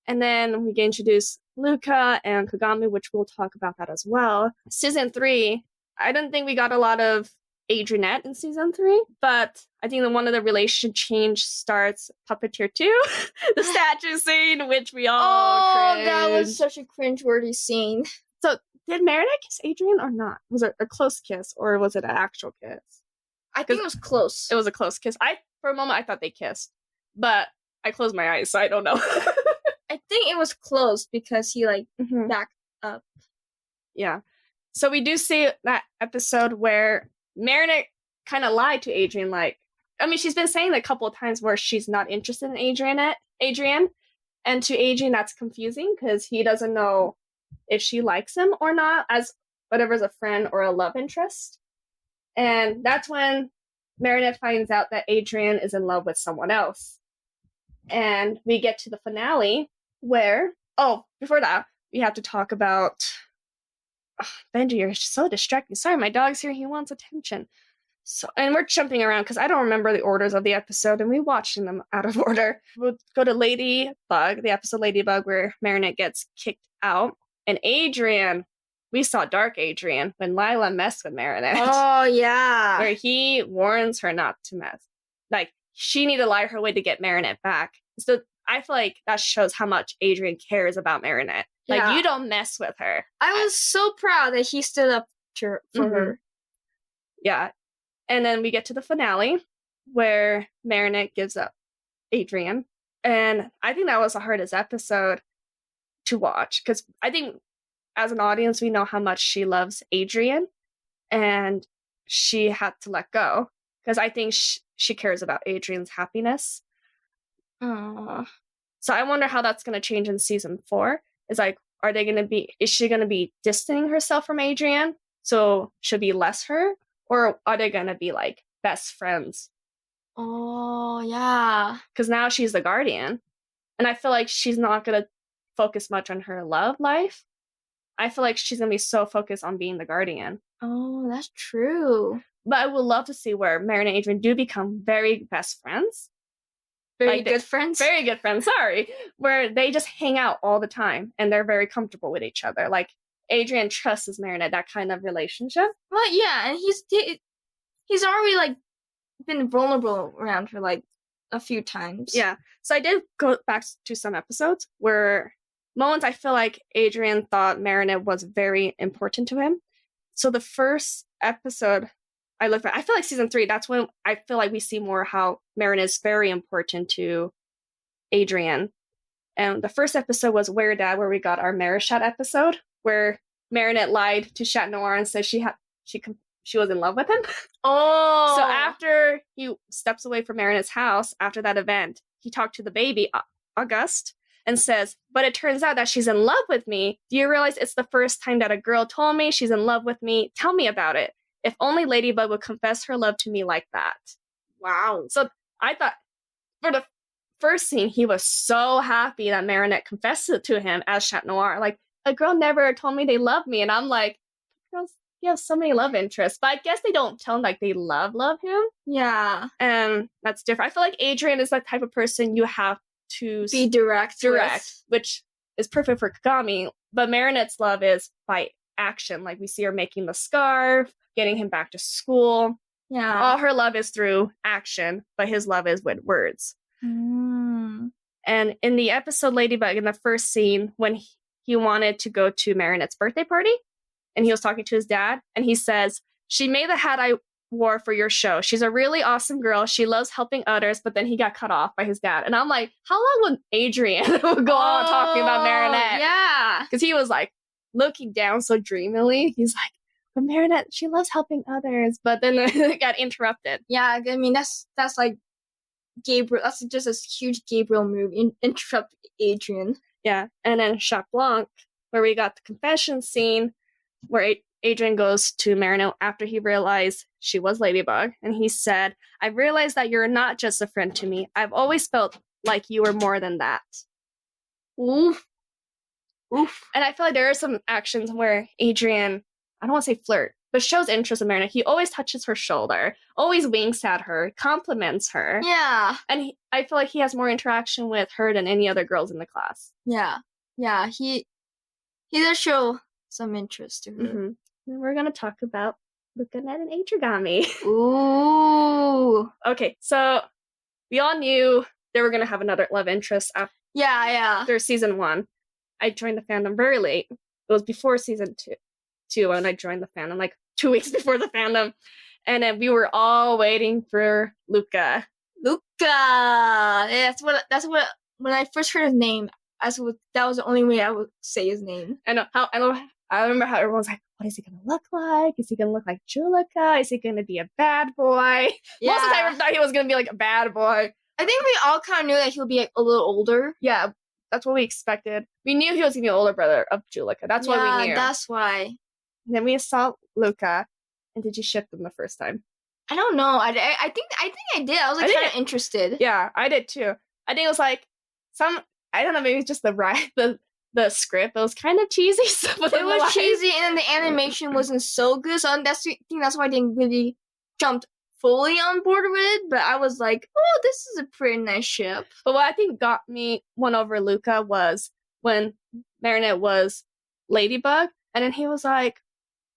And then we get introduced Luca and Kagami, which we'll talk about that as well. Season 3, I don't think we got a lot of Adrienne in season 3, but I think that one of the relationship change starts Puppeteer 2, the statue scene, which we all cringed. That was such a cringeworthy scene. So, did Marinette kiss Adrien or not? Was it a close kiss or was it an actual kiss? I think it was close. It was a close kiss. For a moment, I thought they kissed, but I closed my eyes, so I don't know. I think it was close because he backed up. Yeah. So we do see that episode where Marinette kind of lied to Adrien. She's been saying a couple of times where she's not interested in Adrien. And to Adrien, that's confusing because he doesn't know if she likes him or not as whatever's a friend or a love interest. And that's when Marinette finds out that Adrien is in love with someone else. And we get to the finale where, before that, we have to talk about... Benji, you're so distracting. Sorry, my dog's here. He wants attention. So, and we're jumping around because I don't remember the orders of the episode, and we watched them out of order. We'll go to Ladybug, the episode Ladybug, where Marinette gets kicked out. And Adrien, we saw Dark Adrien when Lila messed with Marinette. Oh, yeah. Where he warns her not to mess. Like, she need to lie her way to get Marinette back. So I feel like that shows how much Adrien cares about Marinette. Like, you don't mess with her. I was so proud that he stood up for her. Yeah. And then we get to the finale where Marinette gives up Adrien. And I think that was the hardest episode to watch because I think as an audience, we know how much she loves Adrien and she had to let go because I think she cares about Adrien's happiness. So I wonder how that's going to change in season 4. Is like, is she going to be distancing herself from Adrien? So she'll be less her? Or are they going to be like best friends? Oh, yeah. Because now she's the guardian. And I feel like she's not going to focus much on her love life. I feel like she's going to be so focused on being the guardian. Oh, that's true. But I would love to see where Marinette and Adrien do become very best friends. Very good friends? Very good friends, sorry. Where they just hang out all the time and they're very comfortable with each other. Like, Adrien trusts Marinette, that kind of relationship. Well, yeah, and he's already, like, been vulnerable around her, like, a few times. Yeah. So I did go back to some episodes where moments I feel like Adrien thought Marinette was very important to him. So the first episode I looked at, I feel like season 3, that's when I feel like we see more how Marinette is very important to Adrien. And the first episode was Where Dad, where we got our Marichat episode, where Marinette lied to Chat Noir and said she was in love with him. Oh. So after he steps away from Marinette's house, after that event, he talked to the baby, Auguste, and says, but it turns out that she's in love with me. Do you realize it's the first time that a girl told me she's in love with me? Tell me about it. If only Ladybug would confess her love to me like that. Wow. So I thought for the first scene, he was so happy that Marinette confessed it to him as Chat Noir. Like, a girl never told me they love me. And I'm like, girls, you have so many love interests. But I guess they don't tell him like they love him. Yeah. And that's different. I feel like Adrien is the type of person you have to be direct, which is perfect for Kagami. But Marinette's love is by action. Like, we see her making the scarf, getting him back to school. Yeah. All her love is through action, but his love is with words. And in the episode Ladybug, in the first scene, when he wanted to go to Marinette's birthday party, and he was talking to his dad, and he says, she made the hat I wore for your show. She's a really awesome girl. She loves helping others, but then he got cut off by his dad. And I'm like, how long would Adrien go on talking about Marinette? Yeah. Because he was like looking down so dreamily. He's like, but Marinette, she loves helping others, but then it got interrupted. Yeah, I mean, that's like Gabriel. That's just a huge Gabriel move. Interrupt Adrien. Yeah, and then Chat Blanc, where we got the confession scene, where Adrien goes to Marinette after he realized she was Ladybug, and he said, I've realized that you're not just a friend to me. I've always felt like you were more than that. Oof. And I feel like there are some actions where Adrien, I don't want to say flirt, but shows interest in Marinette. He always touches her shoulder, always winks at her, compliments her. Yeah. And I feel like he has more interaction with her than any other girls in the class. Yeah. Yeah, he does show some interest to her. Mm-hmm. And we're going to talk about Lukanette and Adrigami. Ooh. Okay, so we all knew they were going to have another love interest after season 1. I joined the fandom very late. It was before season 2 when I joined the fandom, like 2 weeks before the fandom. And then we were all waiting for Luka. Yeah, that's what when I first heard his name, that was the only way I would say his name. I remember how everyone was like, what is he going to look like? Is he going to look like Julika? Is he going to be a bad boy? Yeah. Most of the time I thought he was going to be like a bad boy. I think we all kind of knew that he'll be like, a little older. Yeah, that's what we expected. We knew he was going to be an older brother of Julika. That's what we knew. Yeah, that's why. And then we saw Luka. And did you ship them the first time? I don't know. I think I did. I was like kind of interested. Yeah, I did too. I think it was like I don't know, maybe it's just the script. It was kind of cheesy. It was cheesy, and then the animation wasn't so good. So I think that's why I didn't really jump fully on board with it, but I was like, oh, this is a pretty nice ship. But what I think got me won over Luca was when Marinette was Ladybug, and then he was like,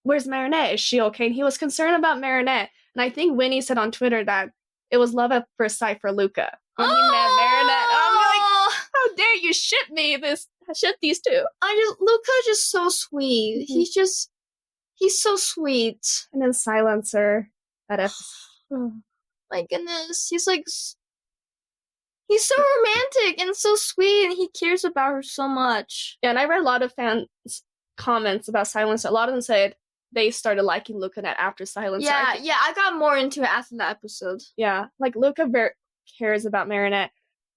where's Marinette? Is she okay? And he was concerned about Marinette. And I think Winnie said on Twitter that it was love at first sight for Luca when he met Marinette. I'm like, how dare you ship these two? Luca's just so sweet. Mm-hmm. He's so sweet. And then Silencer, that episode. Oh, my goodness. He's so romantic and so sweet, and he cares about her so much. Yeah, and I read a lot of fans' comments about Silencer. A lot of them said they started liking Lukanette after Silencer. Yeah, I got more into it after that episode. Yeah, like Luca cares about Marinette.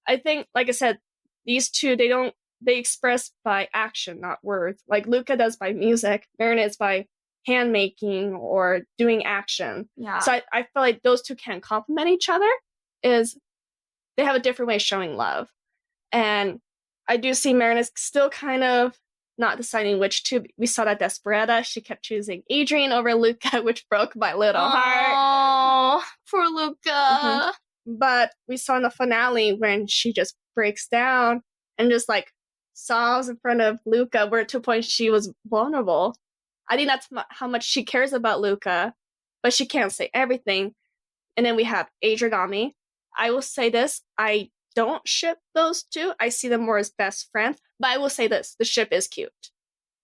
I think, like I said, these two, they express by action, not words. Like Luca does by music, Marinette's by hand making or doing action. Yeah. So I feel like those two can complement each other. Is they have a different way of showing love. And I do see Marinette still kind of not deciding which two. We saw that Desperata. She kept choosing Adrien over Luca, which broke my little heart. Oh, poor Luca. Mm-hmm. But we saw in the finale when she just breaks down and just like sobs in front of Luca, where to a point she was vulnerable. I think that's how much she cares about Luca, but she can't say everything. And then we have Adrigami. I will say this, I don't ship those two. I see them more as best friends. But I will say this, the ship is cute.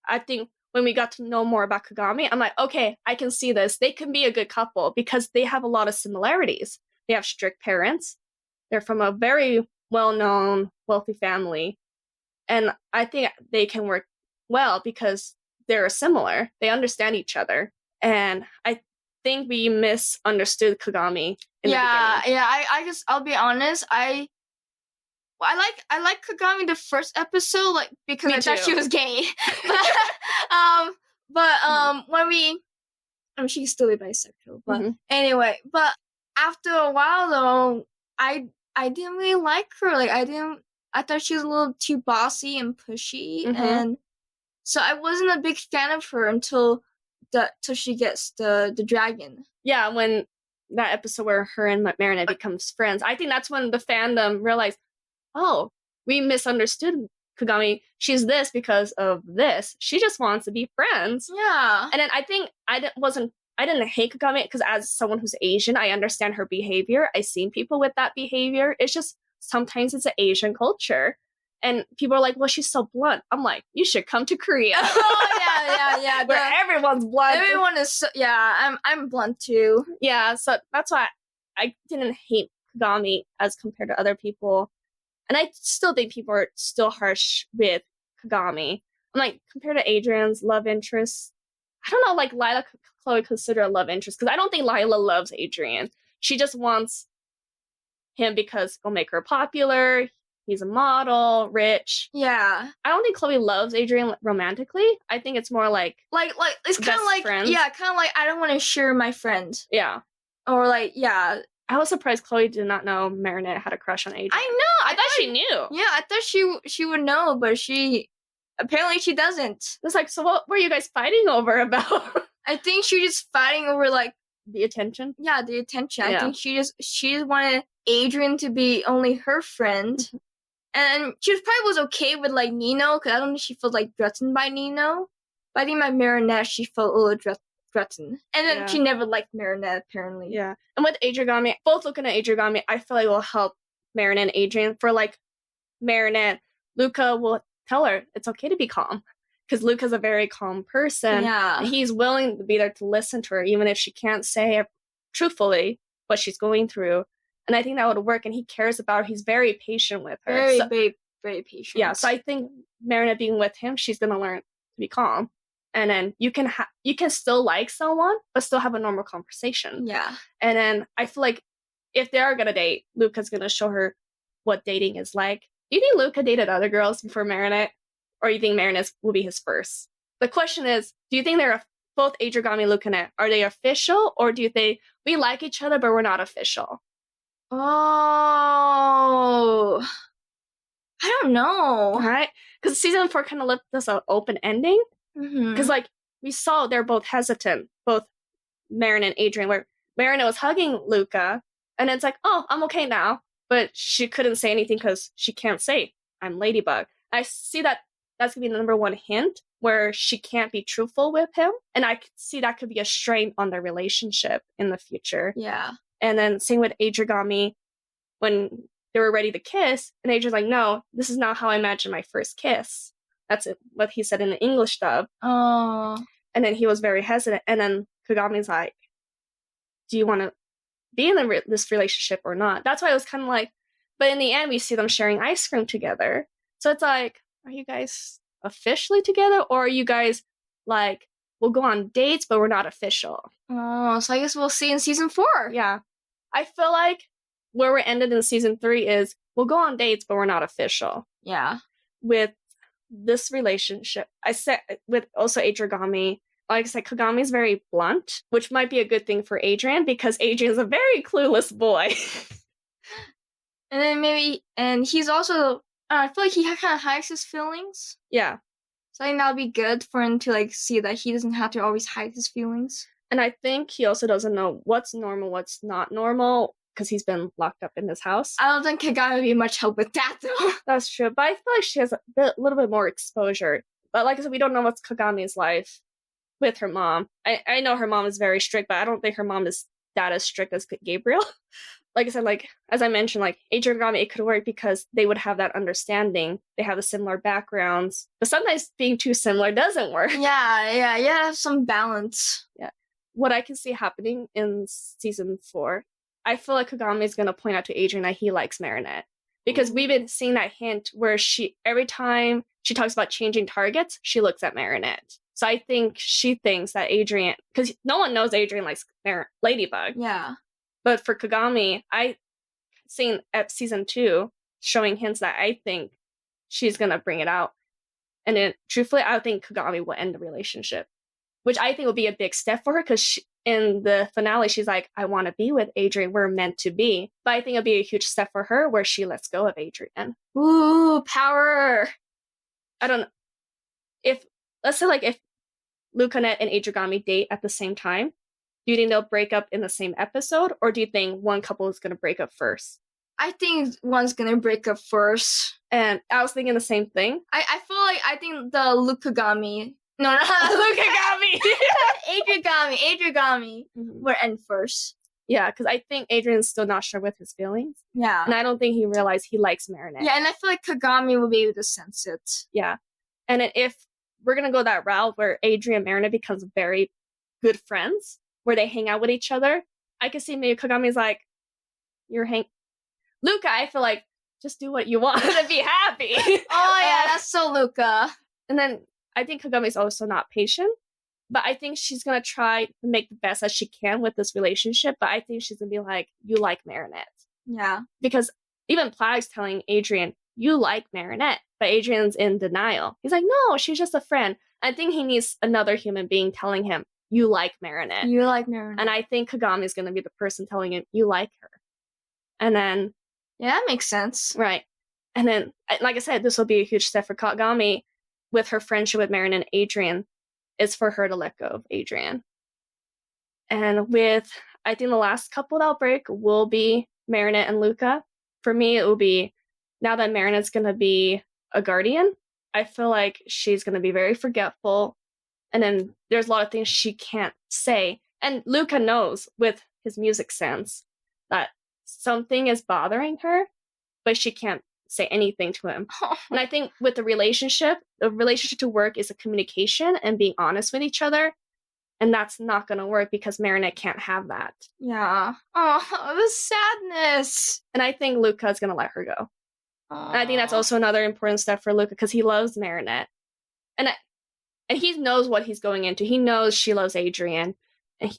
I think when we got to know more about Kagami, I'm like, okay, I can see this. They can be a good couple because they have a lot of similarities. They have strict parents. They're from a very well-known, wealthy family. And I think they can work well because they're similar. They understand each other. And I think we misunderstood Kagami in the beginning. Yeah, I'll be honest, I like Kagami the first episode, like, because I thought she was gay. but when she's still bisexual, but anyway, but after a while though, I didn't really like her. Like I thought she was a little too bossy and pushy, and so I wasn't a big fan of her until she gets the dragon. Yeah, when that episode where her and Marinette becomes friends, I think that's when the fandom realized, oh, we misunderstood Kagami. She's this because of this. She just wants to be friends. Yeah. And then I think I didn't hate Kagami because as someone who's Asian, I understand her behavior. I've seen people with that behavior. It's just sometimes it's an Asian culture. And people are like, well, she's so blunt. I'm like, you should come to Korea. Oh, yeah. Where everyone's blunt. Everyone is, I'm blunt too. Yeah, so that's why I didn't hate Kagami as compared to other people. And I still think people are still harsh with Kagami. I'm like, compared to Adrian's love interest, I don't know, like Lila Chloe consider a love interest, because I don't think Lila loves Adrien. She just wants him because it'll make her popular. He's a model, rich. Yeah. I don't think Chloe loves Adrien romantically. I think it's more like it's kind of like friends. Yeah, kind of like I don't want to share my friend. Yeah. Or like, yeah. I was surprised Chloe did not know Marinette had a crush on Adrien. I know. I thought she knew. Yeah, I thought she would know, but apparently she doesn't. It's like, so what were you guys fighting over about? I think she was just fighting over like the attention. Yeah, the attention. Yeah. I think she just wanted Adrien to be only her friend. And she was okay with, like, Nino, because I don't think she felt, like, threatened by Nino. But I think by Marinette, she felt a little threatened. And then she never liked Marinette, apparently. Yeah. And with Adrigami, both looking at Adrigami, I feel like it will help Marinette and Adrien. For, like, Marinette, Luca will tell her it's okay to be calm. Because Luca's a very calm person. Yeah. He's willing to be there to listen to her, even if she can't say truthfully what she's going through. And I think that would work, and he cares about her. He's very patient with her. Very patient. Yeah, so I think Marinette being with him, she's going to learn to be calm. And then you can still like someone, but still have a normal conversation. Yeah. And then I feel like if they are going to date, Luca's going to show her what dating is like. Do you think Luca dated other girls before Marinette? Or you think Marinette will be his first? The question is, do you think they're both Adrigami and Lukanette? Are they official, or do you think we like each other, but we're not official? Oh, I don't know. Right? Because season 4 kind of left us an open ending. Because, like, we saw they're both hesitant, both Marinette and Adrien, where Marinette was hugging Luca, and it's like, oh, I'm okay now. But she couldn't say anything because she can't say, I'm Ladybug. I see that that's going to be the number one hint where she can't be truthful with him. And I could see that could be a strain on their relationship in the future. Yeah. And then same with Adrigami, when they were ready to kiss, and Adrian's like, no, this is not how I imagined my first kiss. That's what he said in the English dub. Oh. And then he was very hesitant. And then Kagami's like, do you want to be in this relationship or not? That's why I was kind of like, but in the end, we see them sharing ice cream together. So it's like, are you guys officially together? Or are you guys like, we'll go on dates, but we're not official? Oh, so I guess we'll see in season 4. Yeah. I feel like where we're ended in season 3 is we'll go on dates, but we're not official. Yeah. With this relationship, I said with also Adrigami, like I said, Kagami's very blunt, which might be a good thing for Adrien because Adrian's a very clueless boy. And then and he's also, I feel like he kind of hides his feelings. Yeah. So I think that would be good for him to like see that he doesn't have to always hide his feelings. And I think he also doesn't know what's normal, what's not normal, because he's been locked up in this house. I don't think Kagami would be much help with that, though. That's true, but I feel like she has a little bit more exposure. But like I said, we don't know what's Kagami's life with her mom. I know her mom is very strict, but I don't think her mom is that as strict as Gabriel. Like I said, like as I mentioned, like Adrigami, it could work because they would have that understanding. They have the similar backgrounds, but sometimes being too similar doesn't work. Yeah, some balance. Yeah. What I can see happening in season 4, I feel like Kagami is going to point out to Adrien that he likes Marinette. Because we've been seeing that hint where every time she talks about changing targets, she looks at Marinette. So I think she thinks that Adrien, because no one knows Adrien likes Ladybug. Yeah. But for Kagami, I seen at season 2 showing hints that I think she's going to bring it out. And then truthfully, I think Kagami will end the relationship, which I think will be a big step for her because in the finale, she's like, I want to be with Adrien. We're meant to be. But I think it'll be a huge step for her where she lets go of Adrien. Ooh, power. I don't know. Let's say like if Lukanette and Adrigami date at the same time, do you think they'll break up in the same episode? Or do you think one couple is going to break up first? I think one's going to break up first. And I was thinking the same thing. I think the Lukagami... No, not Lukagami! Adrigami will end first. Yeah, because I think Adrian's still not sure with his feelings. Yeah. And I don't think he realized he likes Marinette. Yeah, and I feel like Kagami will be able to sense it. Yeah. And if we're going to go that route where Adrien and Marinette becomes very good friends, where they hang out with each other, I can see maybe Kagami's like, Luca, I feel like, just do what you want and be happy. Oh, yeah, that's so Luca. And then I think Kagami's also not patient, but I think she's going to try to make the best as she can with this relationship, but I think she's going to be like, you like Marinette. Yeah. Because even Plague's telling Adrien, you like Marinette, but Adrian's in denial. He's like, no, she's just a friend. I think he needs another human being telling him, you like Marinette. You like Marinette. And I think Kagami's going to be the person telling him, you like her. And then... Yeah, that makes sense. Right. And then, like I said, this will be a huge step for Kagami with her friendship with Marinette and Adrien. Is for her to let go of Adrien. And with, I think the last couple that'll break will be Marinette and Luca. For me, it will be, now that Marinette's going to be a guardian, I feel like she's going to be very forgetful. And then there's a lot of things she can't say. And Luca knows with his music sense that something is bothering her, but she can't say anything to him. And I think with the relationship to work is a communication and being honest with each other. And that's not going to work because Marinette can't have that. Yeah. Oh, the sadness. And I think Luca is going to let her go. And I think that's also another important step for Luca because he loves Marinette. And he knows what he's going into. He knows she loves Adrien. And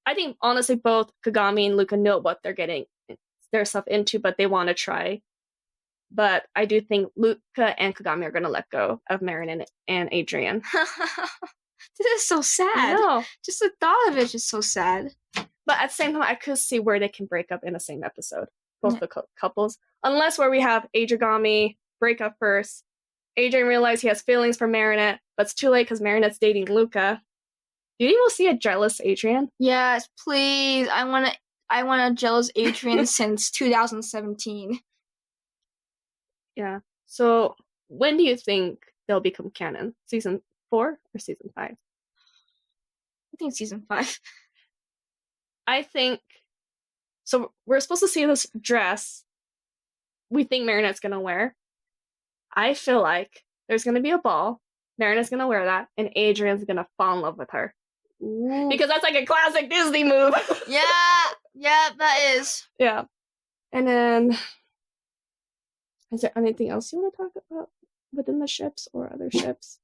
I think, honestly, both Kagami and Luca know what they're getting themselves into, but they want to try. But I do think Luca and Kagami are going to let go of Marinette and Adrien. This is so sad. I know. Just the thought of it is just so sad. But at the same time, I could see where they can break up in the same episode. Both the couples. Unless where we have Adrigami break up first. Adrien realizes he has feelings for Marinette, but it's too late because Marinette's dating Luca. Do you think we'll see a jealous Adrien? Yes, please. I want a jealous Adrien since 2017. Yeah. So when do you think they'll become canon? Season 4 or season 5? I think season 5. I think so. We're supposed to see this dress we think Marinette's gonna wear. I feel like there's gonna be a ball. Marinette's gonna wear that, and Adrian's gonna fall in love with her. Ooh. Because that's like a classic Disney move. Yeah, that is. Yeah. And then, is there anything else you want to talk about within the ships or other ships?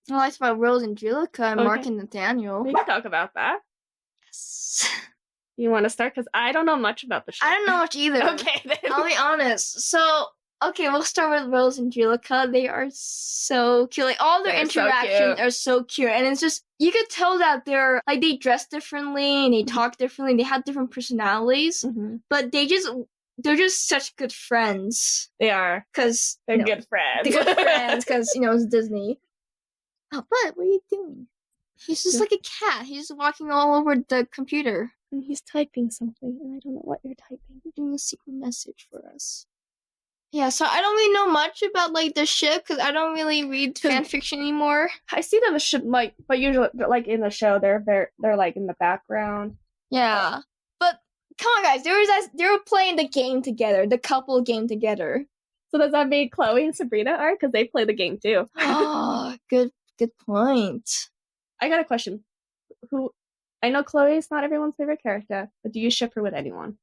I liked about Rose and Julica and Okay. Mark and Nathaniel. We can talk about that. Yes. You want to start? Because I don't know much about the ship. I don't know much either. Okay, then. I'll be honest. So, okay, we'll start with Rose and Julica. They are so cute. Like, all their They're so interactions cute. are so cute. And it's just, you could tell that they're, like, they dress differently and they talk differently. They have different personalities. Mm-hmm. But they're just such good friends. They are. Because, They're good friends. They're good friends because, it's Disney. Oh, but what are you doing? He's just like a cat. He's just walking all over the computer. And he's typing something, and I don't know what you're typing. You're doing a secret message for us. Yeah, so I don't really know much about, like, the ship, because I don't really read fan fiction anymore. I see them as ship, like, but usually, like, in the show, they're like in the background. Yeah. But, come on, guys. They were playing the game together, the couple game together. So does that mean Chloe and Sabrina are? Because they play the game, too. Oh, good point. I got a question. I know Chloe's not everyone's favorite character, but do you ship her with anyone?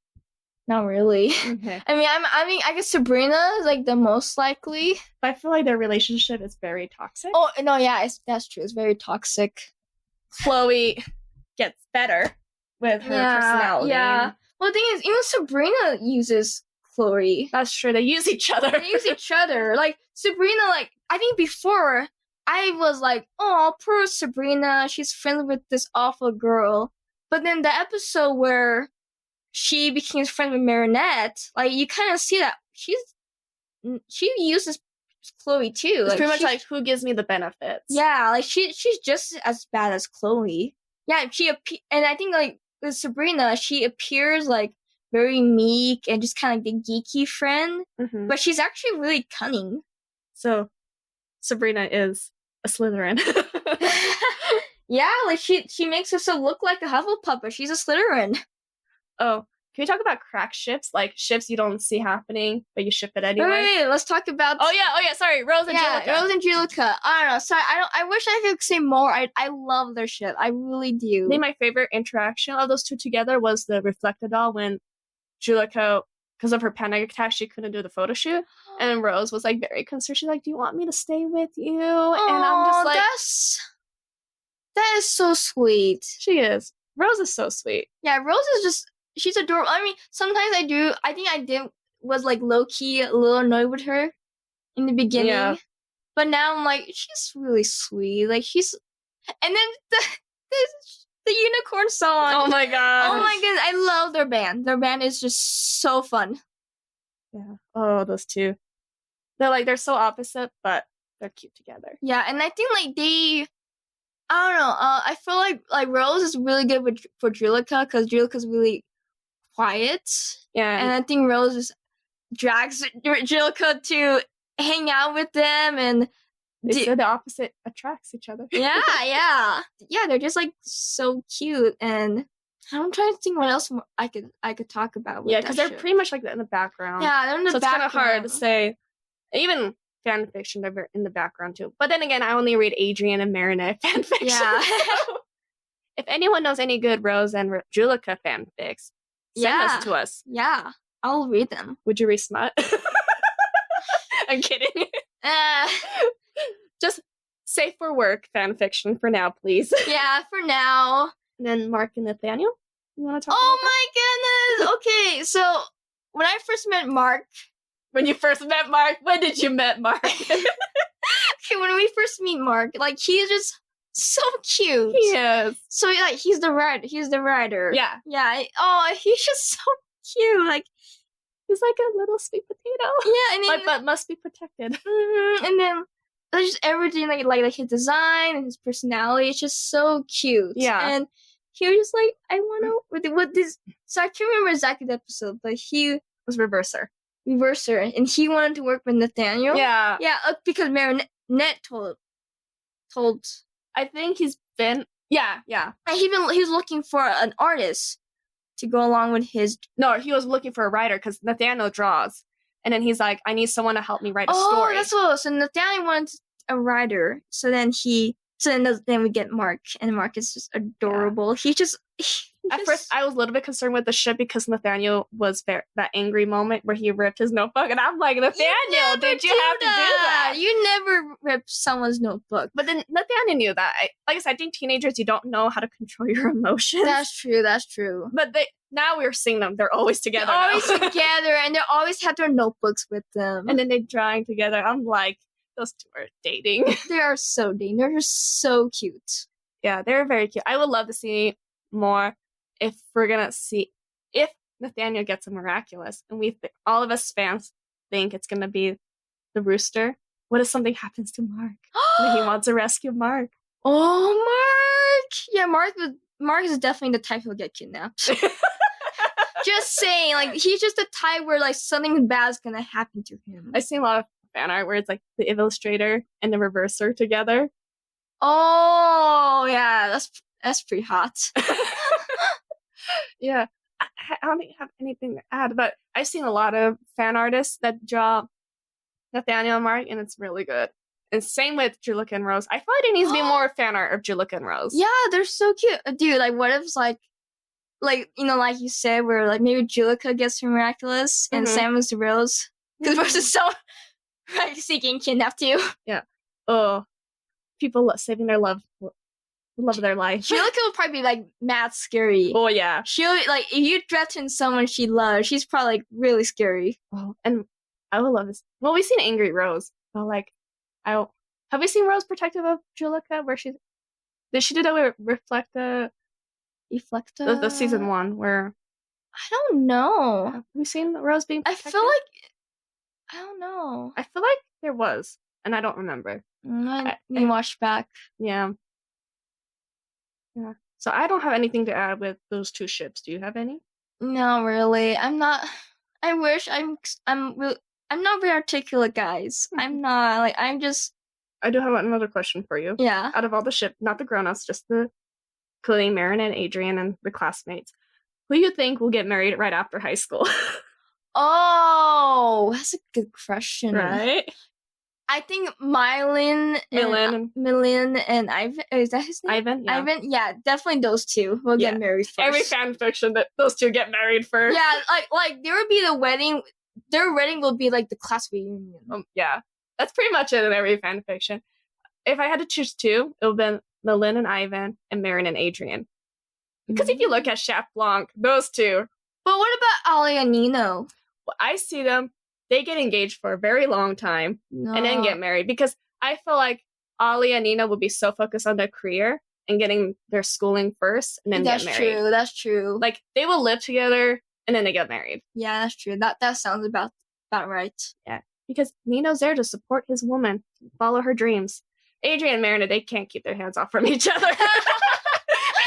Not really. Okay. I guess Sabrina is, like, the most likely. But I feel like their relationship is very toxic. Oh, no, yeah, that's true. It's very toxic. Chloe gets better with her personality. Yeah. Well, the thing is, even Sabrina uses Chloe. That's true. They use each other. They use each other. Like, Sabrina, like, I think before, I was like, oh, poor Sabrina. She's friends with this awful girl. But then the episode where she became friends with Marinette, like, you kind of see that she uses Chloe too. It's like, pretty much like, who gives me the benefits? Yeah, like, she's just as bad as Chloe. Yeah, and I think, like, with Sabrina, she appears, like, very meek and just kind of like the geeky friend. Mm-hmm. But she's actually really cunning. So, Sabrina is a Slytherin. Yeah, like, she makes herself look like a Hufflepuff, but she's a Slytherin. Oh, can we talk about crack ships? Like, ships you don't see happening, but you ship it anyway? Wait, let's talk about... Oh, yeah, sorry. Rose and Julica. Rose and Julica. I don't know. Sorry, I wish I could say more. I love their ship. I really do. I think my favorite interaction of those two together was the Reflectadol when Julica, because of her panic attack, she couldn't do the photo shoot. And Rose was, like, very concerned. She's like, do you want me to stay with you? And I'm just like... That is so sweet. She is. Rose is so sweet. Yeah, Rose is just... She's adorable. I mean, sometimes I think I was, like, low-key a little annoyed with her in the beginning. Yeah. But now I'm like, she's really sweet. Like, she's... And then the unicorn song. Oh my god. Oh my goodness. I love their band. Their band is just so fun. Yeah. Oh, those two. They're so opposite, but they're cute together. Yeah, and I think, like, I don't know. I feel like Rose is really good for Julica because Julica's really quiet. Yeah. And I think Rose just drags Julica to hang out with them, and they say the opposite attracts each other. Yeah. They're just, like, so cute, and I'm trying to think what else I could talk about. With because they're pretty much, like, in the background. Yeah, they're in the background. So it's kind of hard to say. Even fan fiction, they're in the background too. But then again, I only read Adrien and Marinette fan fiction. Yeah. So if anyone knows any good Rose and Julica fanfics, send this to us. Yeah, I'll read them. Would you read smut? I'm kidding. Just safe for work fan fiction for now, please. Yeah, for now. And then Mark and Nathaniel. You want to talk? Oh my goodness! Okay, so when I first met Mark. When you first met Mark? When did you met Mark? Okay, when we first meet Mark, like, he is just so cute. He is. So, like, he's the writer. Yeah. Yeah. Oh, he's just so cute. Like, he's like a little sweet potato. Yeah, and then, but must be protected. And then just everything like his design and his personality. It's just so cute. Yeah. And he was just like, I want to with this. So I can't remember exactly the episode, but he was Reverser, and he wanted to work with Nathaniel. Yeah. Yeah, because Marinette told. I think he's been. Yeah. And he was looking for an artist to go along with his. No, he was looking for a writer because Nathaniel draws. And then he's like, I need someone to help me write a story. Oh, that's what it was. So Nathaniel wanted a writer. So then then we get Mark. And Mark is just adorable. Yeah. At first, I was a little bit concerned with the ship because Nathaniel was that angry moment where he ripped his notebook. And I'm like, Nathaniel, did you have to do that? You never rip someone's notebook. But then Nathaniel knew that. Like I said, I think teenagers, you don't know how to control your emotions. That's true. But now we're seeing them. They're always together. They're always together, and they always have their notebooks with them. And then they're drawing together. I'm like, those two are dating. They are so dating. They're just so cute. Yeah, they're very cute. I would love to see more if Nathaniel gets a Miraculous, and all of us fans think it's going to be the rooster. What if something happens to Mark? And he wants to rescue Mark. Oh, Mark! Yeah, Mark is definitely the type who'll get kidnapped. Just saying, like, he's just the type where, like, something bad's gonna happen to him. I've seen a lot of fan art where it's, like, the illustrator and the Reverser together. Oh, yeah, that's pretty hot. Yeah. I don't have anything to add, but I've seen a lot of fan artists that draw Nathaniel and Mark, and it's really good. And same with Julika and Rose. I feel like there needs to be more fan art of Julika and Rose. Yeah, they're so cute. Dude, like, what if it's like, you know, like you said, where, like, maybe Julika gets her Miraculous and Sam is the Rose? Because Rose is so, like, seeking kidnapped too. Yeah. Oh, people saving their love of their life. Julika will probably be, like, mad scary. Oh, yeah. She'll, like, if you threaten someone she loves, she's probably, like, really scary. Oh, and I would love this. Well, we've seen Angry Rose, but, like, have we seen Rose protective of Julika? Where did she do that with Reflecta? The season 1 where I don't know. Have we seen Rose being protective? I feel like I don't know. I feel like there was, and I don't remember. I watched back. Yeah. So I don't have anything to add with those two ships. Do you have any? No, really. I'm not. I wish I'm not very articulate, guys. I'm not. Like, I'm just. I do have another question for you. Yeah. Out of all the ship, not the grown-ups, just including Marinette, Adrien, and the classmates, who do you think will get married right after high school? Oh, that's a good question. Right? I think Milin and Ivan. Is that his name? Ivan, yeah. Ivan, yeah, definitely those two will get married first. Every fan fiction that those two get married first. Yeah, like there would be the wedding. Their wedding will be like the class reunion. Yeah, that's pretty much it in every fan fiction. If I had to choose two, it would have been Milin and Ivan and Marin and Adrien. Because if you look at Chef Blanc, those two. But what about Ali and Nino? Well, I see them. They get engaged for a very long time and then get married because I feel like Ali and Nina would be so focused on their career and getting their schooling first and then get married. That's true. Like, they will live together and then they get married. Yeah, that's true. That sounds about right. Yeah, because Nino's there to support his woman, follow her dreams. Adrien and Marinette, they can't keep their hands off from each other. You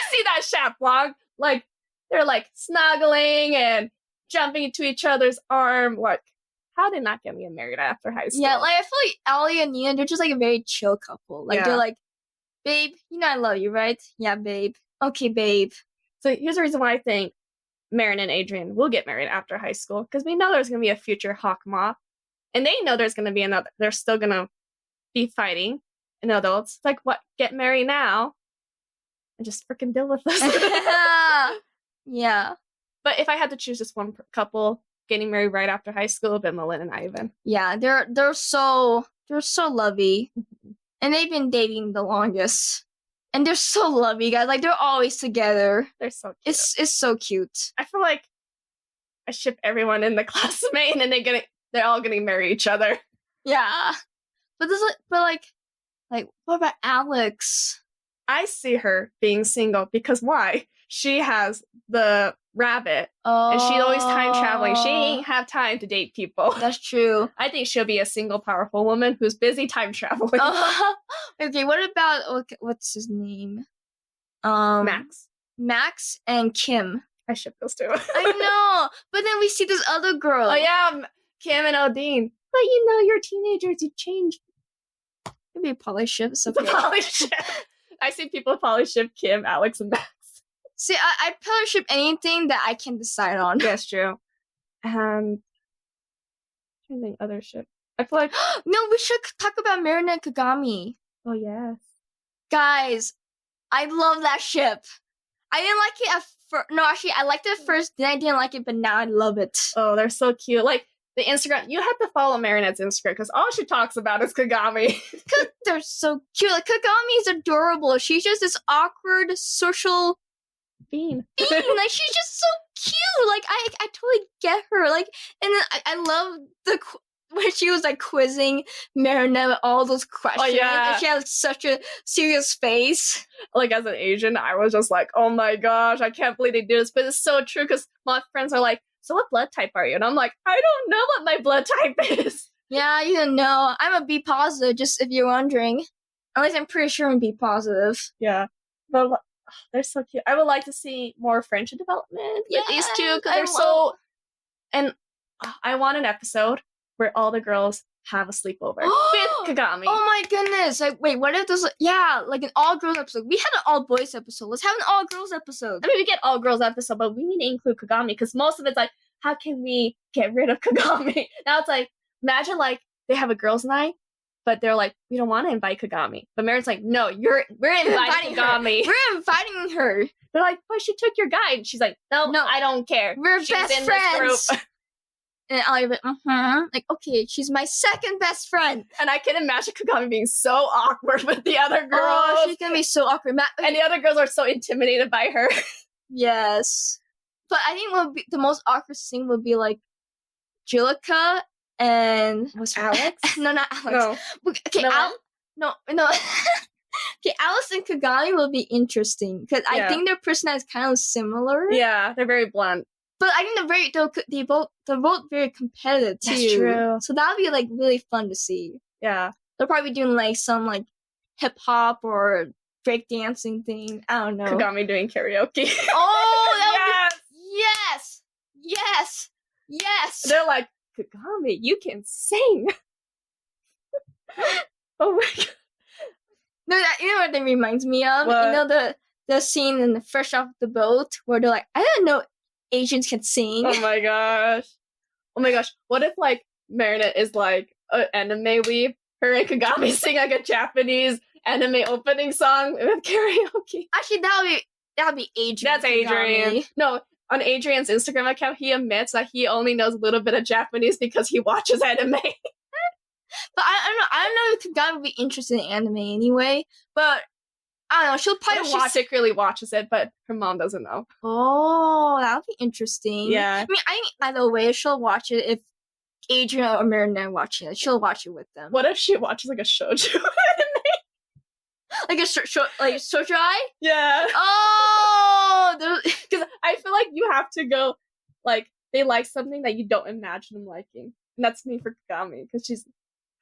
see that Chef Blanc? Like, they're, like, snuggling and jumping into each other's arm. Like, how did not get married after high school? Yeah, like, I feel like Ali and Nina, they're just, like, a very chill couple. Like, they're like, babe, you know I love you, right? Yeah, babe. Okay, babe. So here's the reason why I think Marin and Adrien will get married after high school, because we know there's going to be a future Hawk Moth, and they know there's going to be another. They're still going to be fighting in adults. It's like, what? Get married now and just freaking deal with this. Yeah. But if I had to choose just one couple getting married right after high school, it'd be Milin and Ivan. Yeah, they're so lovey, and they've been dating the longest, and they're so lovey, guys. Like, they're always together. They're so cute. It's so cute. I feel like I ship everyone in the classmate, and they're all gonna marry each other. Yeah, but what about Alex? I see her being single because why? She has the rabbit. Oh. And she's always time traveling. She ain't have time to date people. That's true. I think she'll be a single, powerful woman who's busy time traveling. Okay, what about what's his name? Max and Kim. I ship those two. I know, but then we see this other girl. Oh yeah, Kim and Odin. But you're teenagers. You change. Maybe a poly ship. It's a poly ship. I see people poly ship Kim, Alex, and Max. See, I poly ship anything that I can decide on. That's true. And the other ship. I feel like no, we should talk about Marinette and Kagami. Oh yes, guys, I love that ship. I didn't like it at first. No, actually, I liked it at first. Then I didn't like it, but now I love it. Oh, they're so cute. Like the Instagram, you have to follow Marinette's Instagram because all she talks about is Kagami. Cause they're so cute. Like Kagami is adorable. She's just this awkward social bean. Like she's just so cute. Like I totally get her. Like, and then I love when she was like quizzing Marinette with all those questions. Oh, yeah. And she had such a serious face. Like as an Asian, I was just like, oh my gosh, I can't believe they do this. But it's so true because my friends are like, so what blood type are you? And I'm like, I don't know what my blood type is. Yeah, you don't know. I'm a B positive, just if you're wondering. At least I'm pretty sure I'm B positive. Yeah. But they're so cute. I would like to see more friendship development with these two because they're so... And I want an episode where all the girls have a sleepover with Kagami. Oh my goodness. Like, wait, what if there's... Yeah, like an all-girls episode. We had an all-boys episode. Let's have an all-girls episode. I mean, we get all-girls episode, but we need to include Kagami because most of it's like, how can we get rid of Kagami? Now it's like, imagine like they have a girls' night, but they're like, we don't want to invite Kagami. But Marinette's like, no, we're inviting Kagami. We're inviting her. They're like, but she took your guide. And she's like, no, I don't care. We're best friends. And I'll be like, okay, she's my second best friend. And I can imagine Kagami being so awkward with the other girls. Oh, she's gonna be so awkward. And the other girls are so intimidated by her. Yes. But I think what would be the most awkward thing would be like Julika and Alex? No, not Alex. No. Okay, no. Okay, Alice and Kagami will be interesting because I think their personality is kind of similar. Yeah, they're very blunt. But I think they're both very competitive too. That's true. So that'll be like really fun to see. Yeah, they'll probably be doing like some like hip hop or break dancing thing. I don't know. Kagami doing karaoke. Oh, that would be yes. They're like, Kagami, you can sing. Oh my god. No, you know what that reminds me of? What? You know the scene in the Fresh Off the Boat where they're like, I didn't know Asians can sing. Oh my gosh. What if like Marinette is like an anime weeb? Her and Kagami sing like a Japanese anime opening song with karaoke. Actually, that'll be Adrien. That's Adrien. Kagami. No, on Adrian's Instagram account, he admits that he only knows a little bit of Japanese because he watches anime. But I don't know if Kagami would be interested in anime anyway. But I don't know. She'll probably secretly watches it, but her mom doesn't know. Oh, that'll be interesting. Yeah. I mean, I think either way, she'll watch it if Adrien or Marinette watching it. She'll watch it with them. What if she watches like a shoujo anime? Like a shoujo? Yeah. Oh, because I feel like you have to go like they like something that you don't imagine them liking, and that's me for Kagami because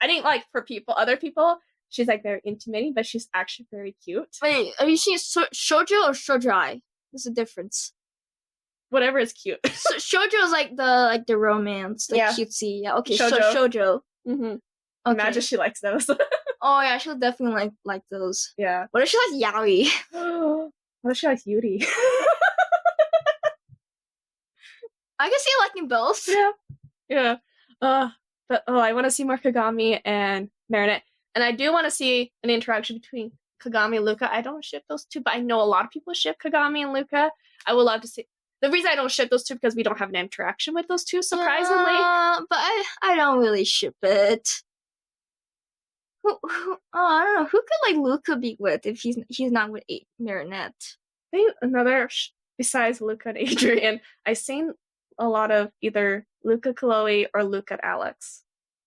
I think like for other people, she's like very intimidating, but she's actually very cute. Wait, are you seeing shoujo or shoujai? What's the difference? Whatever is cute. So, shoujo is like the romance, the cutesy. Yeah, okay. Shoujo. Mm-hmm. Okay. Imagine she likes those. Oh yeah, she'll definitely like those. Yeah. What if she likes yaoi? What if she likes Yuri? I can see you liking both. Yeah. But I want to see more Kagami and Marinette. And I do want to see an interaction between Kagami and Luka. I don't ship those two, but I know a lot of people ship Kagami and Luka. I would love to see. The reason I don't ship those two because we don't have an interaction with those two, surprisingly. But I don't really ship it. I don't know. Who could like Luka be with if he's not with Marinette? I think another besides Luka and Adrien. I've seen a lot of either Luka Chloe or Luka Alex.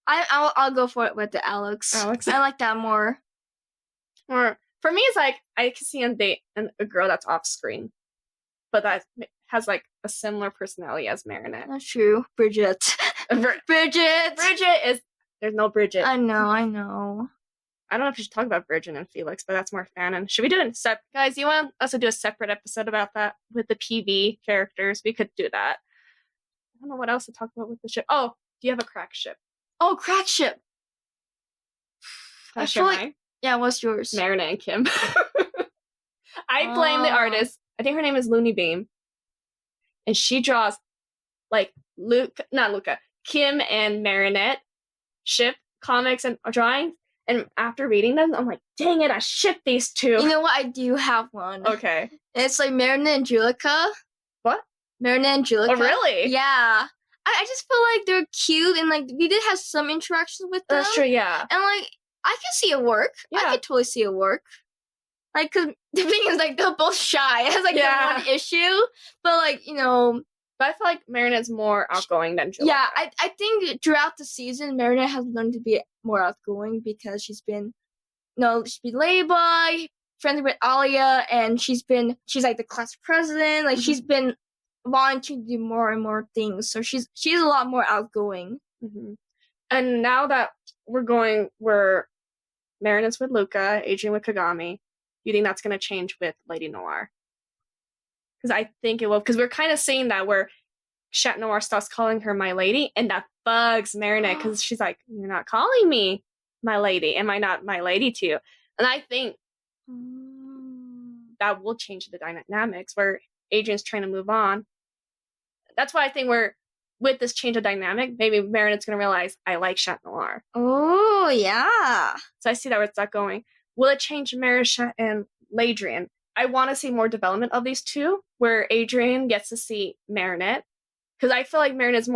I'll go for it with the Alex. I like that more. Or for me, it's like I can see on date a girl that's off screen, but that has like a similar personality as Marinette. That's true. Bridget. Bridget! There's no Bridget. I know. I don't know if we should talk about Bridget and Felix, but that's more fanon. Should we do it guys, you want us to do a separate episode about that with the PV characters? We could do that. I don't know what else to talk about with the ship. Oh, do you have a crack ship? Oh, crack ship! I feel like... Yeah, what's yours? Marinette and Kim. I blame the artist. I think her name is Looney Beam. And she draws, like, Kim and Marinette ship comics and drawings. And after reading them, I'm like, dang it, I ship these two. You know what? I do have one. Okay. It's like Marinette and Angelica. What? Marinette and Angelica. Oh, really? Yeah. I just feel like they're cute, and like we did have some interactions with them. That's true, yeah. And like I can see it work. Yeah. I could totally see it work. Like, cause the thing is, like, they're both shy. It has like the one issue, but like But I feel like Marinette's more outgoing than Angelica. Yeah, I think throughout the season, Marinette has learned to be more outgoing because she's been Ladybug, friends with Alia, and she's like the class president. Like she's been wanting to do more and more things, so she's a lot more outgoing. Mm-hmm. And now that we're Marinette's with Luca, Adrien with Kagami, you think that's going to change with Lady Noir? Because I think it will, because we're kind of seeing that where Chat Noir starts calling her my lady, and that bugs Marinette because she's like, you're not calling me my lady. Am I not my lady to you? And I think that will change the dynamics where Adrian's trying to move on. That's why I think with this change of dynamic, maybe Marinette's going to realize, I like Chat Noir. Oh, yeah. So I see that where it's not going. Will it change Marisha and Ladrien? I want to see more development of these two, where Adrien gets to see Marinette. Because I feel like Marinette's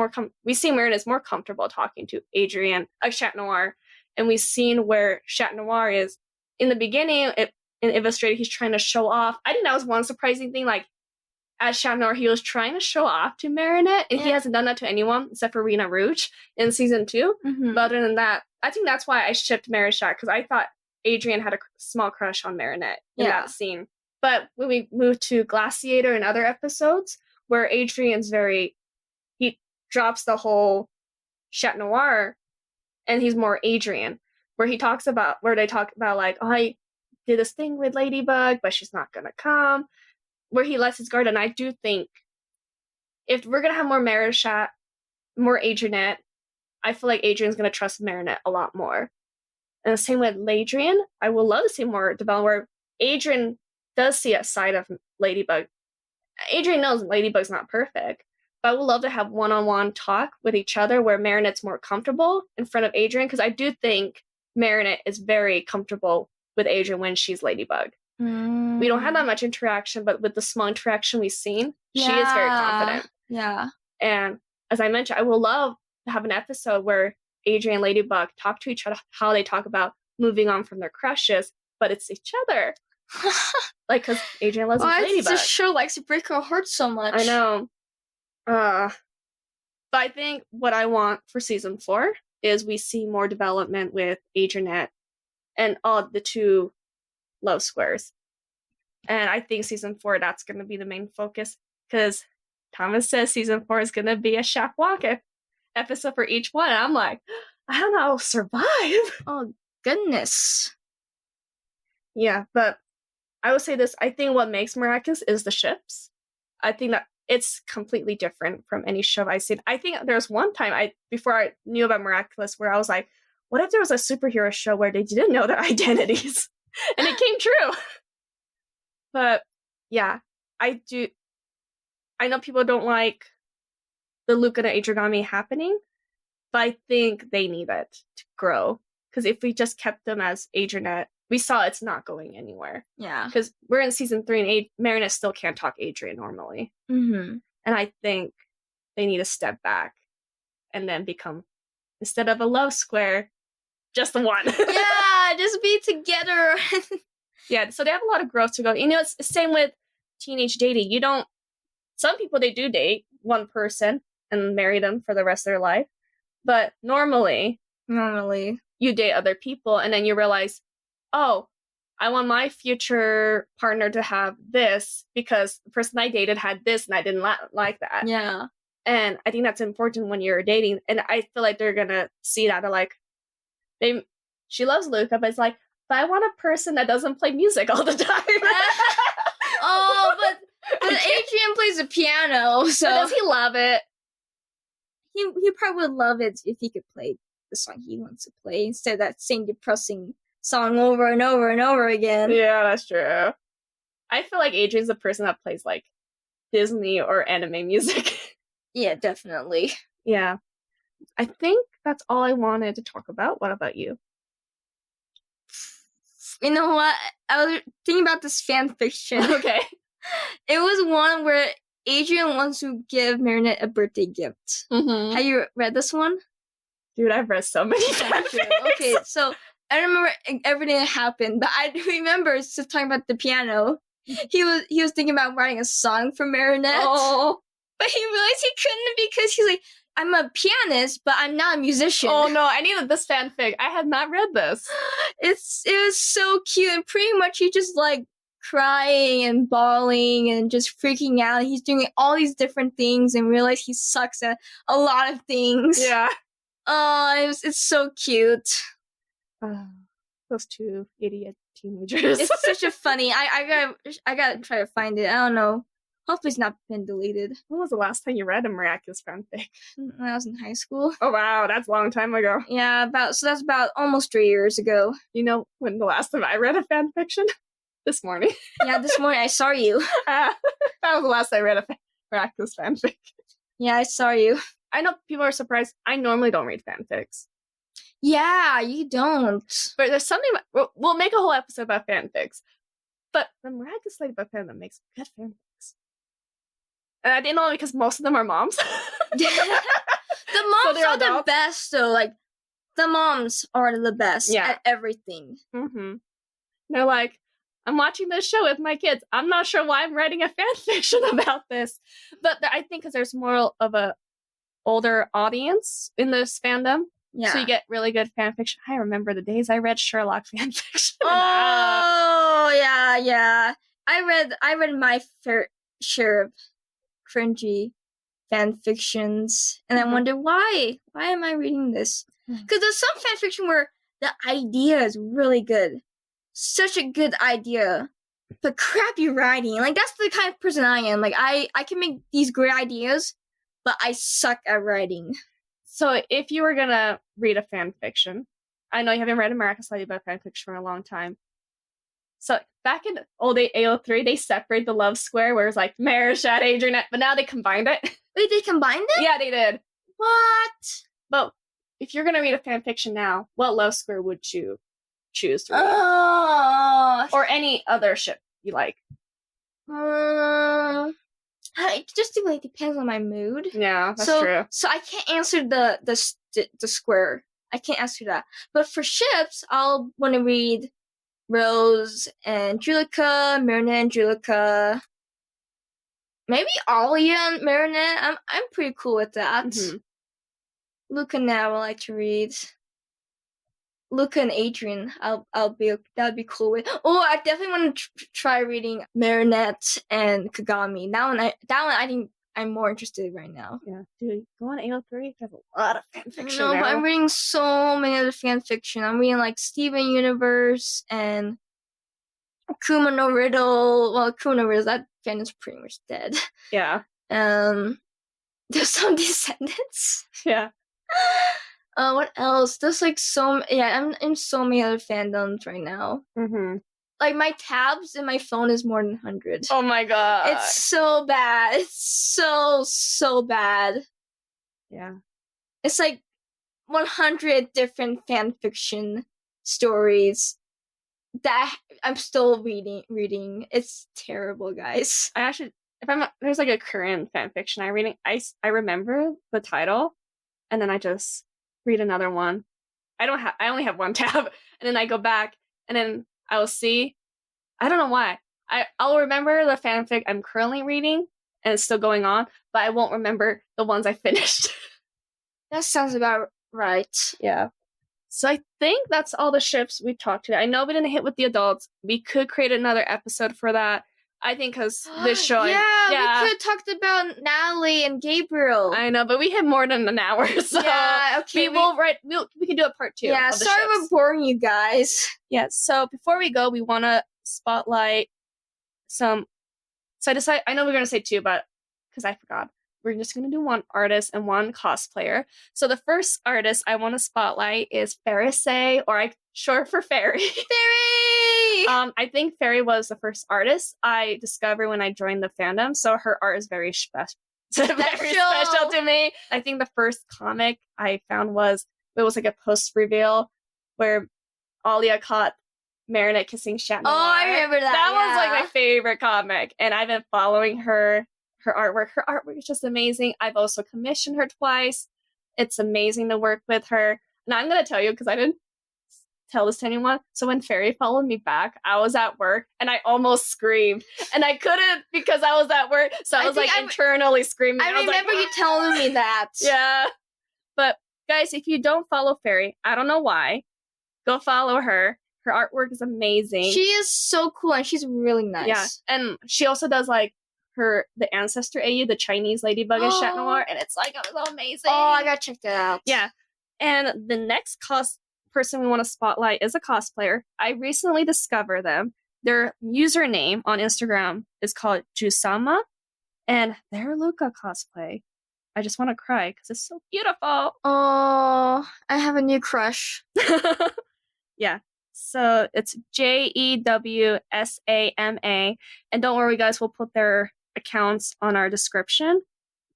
we see Marinette's more comfortable talking to Adrien, Chat Noir. And we've seen where Chat Noir is, in the beginning, in Illustrated, he's trying to show off. I think that was one surprising thing, like, as Chat Noir, he was trying to show off to Marinette, and he hasn't done that to anyone except for Rena Rouge in season 2. Mm-hmm. But other than that, I think that's why I shipped Marisha, because I thought Adrien had a small crush on Marinette in that scene. But when we move to Glaciator and other episodes, where Adrien's he drops the whole Chat Noir, and he's more Adrien, where they talk about like, oh, I did this thing with Ladybug, but she's not gonna come. Where he lets his guard, and I do think if we're gonna have more Marisha, more Adrienne, I feel like Adrien's gonna trust Marinette a lot more. And the same with Ladrien, I would love to see more development where Adrien does see a side of Ladybug. Adrien knows Ladybug's not perfect, but I would love to have one-on-one talk with each other where Marinette's more comfortable in front of Adrien, because I do think Marinette is very comfortable with Adrien when she's Ladybug. We don't have that much interaction, but with the small interaction we've seen, she is very confident. Yeah. And as I mentioned, I would love to have an episode where Adrien and Ladybug talk to each other, how they talk about moving on from their crushes, but it's each other. Like, because Adrien loves Ladybug. This show likes to break her heart so much. I know. But I think what I want for season 4 is we see more development with Adrienne and all the two love squares. And I think season 4, that's going to be the main focus, because Thomas says season 4 is going to be a Chef Walk episode for each one. And I'm like, I don't know how I'll survive. Oh, goodness. Yeah, but I would say this. I think what makes Miraculous is the ships. I think that it's completely different from any show I've seen. I think there's one time before I knew about Miraculous where I was like, what if there was a superhero show where they didn't know their identities? And it came true. But yeah, I know people don't like the Lukanette and Adrigami happening, but I think they need it to grow. Because if we just kept them as Adrienne, we saw it's not going anywhere. Yeah. Because we're in season 3 and Marinette still can't talk Adrien normally. Mm-hmm. And I think they need to step back and then become, instead of a love square, just the one. Yeah, just be together. Yeah, so they have a lot of growth to go. You know, it's the same with teenage dating. Some people, they do date one person and marry them for the rest of their life. But normally, you date other people and then you realize, oh, I want my future partner to have this because the person I dated had this and I didn't like that. Yeah. And I think that's important when you're dating. And I feel like they're going to see that. They're like, she loves Luca, but it's like, but I want a person that doesn't play music all the time. But Adrien plays the piano, so... But does he love it? He probably would love it if he could play the song he wants to play instead of that same depressing song over and over and over again. Yeah, that's true. I feel like Adrien's the person that plays, like, Disney or anime music. Yeah, definitely. Yeah. I think that's all I wanted to talk about. What about you? You know what? I was thinking about this fan fiction. Okay. It was one where Adrien wants to give Marinette a birthday gift. Mm-hmm. Have you read this one? Dude, I've read so many fanfics. Okay, so I don't remember everything that happened, but I remember just talking about the piano. He was thinking about writing a song for Marinette. Oh. But he realized he couldn't because he's like, I'm a pianist, but I'm not a musician. Oh no, I needed this fanfic. I had not read this. It was so cute, and pretty much he just like crying and bawling and just freaking out. He's doing all these different things and realize he sucks at a lot of things. Yeah. Oh, it's so cute. Those two idiot teenagers. It's such a funny. I gotta try to find it. I don't know. Hopefully it's not been deleted. When was the last time you read a Miraculous fanfic? When I was in high school. Oh wow, that's a long time ago. Yeah, that's about almost 3 years ago. You know when the last time I read a fanfiction? This morning. Yeah, this morning I saw you. That was the last time I read a Miraculous fanfic. Yeah, I saw you. I know people are surprised. I normally don't read fanfics. Yeah, you don't. But there's something about, we'll make a whole episode about fanfics. But the Miraculous Ladybug fandom makes good fanfics. And I didn't know because most of them are moms. The moms are the best, though. Like, the moms are the best at everything. Mm-hmm. They're like, I'm watching this show with my kids. I'm not sure why I'm writing a fanfiction about this. But I think because there's more of a older audience in this fandom. Yeah. So you get really good fanfiction. I remember the days I read Sherlock fanfiction. Oh, yeah. I read my fair share of cringy fan fictions, and I wonder why am I reading this? Because there's some fan fiction where the idea is really good, such a good idea, but crappy writing. Like, that's the kind of person I am. Like, I can make these great ideas, but I suck at writing. So if you were gonna read a fan fiction, I know you haven't read a Miraculous Ladybug fan fiction for a long time. So back in old AO3, they separated the love square where it was like Marisha, Adrien, but now they combined it. Wait, they combined it? Yeah, they did. What? But if you're gonna read a fan fiction now, what love square would you choose to read? Oh. Or any other ship you like? It just like depends on my mood. Yeah, that's true. So I can't answer the square. I can't answer that. But for ships, I'll want to read Rose and Julica, Marinette and Julica. Maybe Alia and Marinette. I'm pretty cool with that. Mm-hmm. Lukanette I would like to read. Luca and Adrien, that'd be cool with. Oh, I definitely want to try reading Marinette and Kagami. That one I think I'm more interested right now. Yeah, dude, go on AO3. There's a lot of fanfiction. No, but I'm reading so many other fanfiction. I'm reading like Steven Universe and Kuma no Riddle. Well, Kuma no Riddle, that fan is pretty much dead. Yeah. There's some Descendants. Yeah. What else? There's like I'm in so many other fandoms right now. Mm-hmm. Like, my tabs in my phone is more than 100. Oh my god. It's so bad. It's so bad. Yeah. It's like 100 different fanfiction stories that I'm still reading. It's terrible, guys. I actually, there's like a Korean fanfiction I'm reading. I remember the title, and then I just read another one. I only have one tab, and then I go back, and then I will see. I don't know why. I'll remember the fanfic I'm currently reading, and it's still going on, but I won't remember the ones I finished. That sounds about right. Yeah. So I think that's all the ships we talked to. I know we didn't hit with the adults. We could create another episode for that. I think because this show... we could talked about Natalie and Gabriel. I know, but we hit more than an hour, so yeah, okay, we can do a part 2. Yeah, of the sorry ships. we're boring you guys. Yeah, so before we go, we want to spotlight some... So I know we're going to say 2, but because I forgot. We're just going to do 1 artist and 1 cosplayer. So the first artist I want to spotlight is Farisay, or short for Fairy. Fairy! I think Fairy was the first artist I discovered when I joined the fandom, so her art is very special. Very special to me. I think the first comic I found was like a post reveal where Alia caught Marinette kissing Chat Noir. Oh, I remember that. That was like my favorite comic, and I've been following her artwork. Her artwork is just amazing. I've also commissioned her twice. It's amazing to work with her. Now I'm going to tell you, because I didn't tell this to anyone. So when Fairy followed me back, I was at work and I almost screamed. And I couldn't because I was at work. So I was internally screaming. I remember you telling me that. Yeah. But guys, if you don't follow Fairy, I don't know why, go follow her. Her artwork is amazing. She is so cool and she's really nice. Yeah. And she also does like the ancestor AU, the Chinese Ladybug and Chat Noir, and it's like amazing. Oh, I gotta check that out. Yeah. And the next person we want to spotlight is a cosplayer. I recently discovered them. Their username on Instagram is called Jusama, and their Luca cosplay. I just want to cry because it's so beautiful. Oh, I have a new crush. Yeah. So it's JEWSAMA. And don't worry, guys, we'll put their accounts on our description.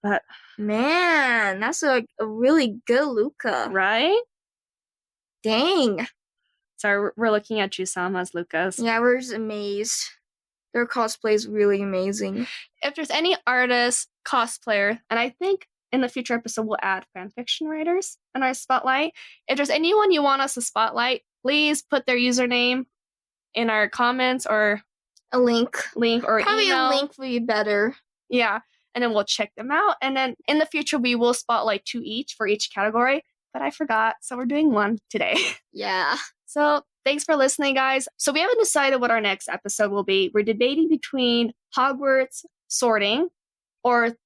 But man, that's a really good Luca. Right? Dang. So we're looking at Jusama's Lucas. Yeah, we're just amazed. Their cosplay is really amazing. If there's any artist, cosplayer, and I think in the future episode we'll add fanfiction writers in our spotlight. If there's anyone you want us to spotlight, please put their username in our comments or a link or probably email. A link would be better. Yeah, and then we'll check them out. And then in the future, we will spotlight 2 each for each category. But I forgot, so we're doing 1 today. Yeah. So thanks for listening, guys. So we haven't decided what our next episode will be. We're debating between Hogwarts sorting or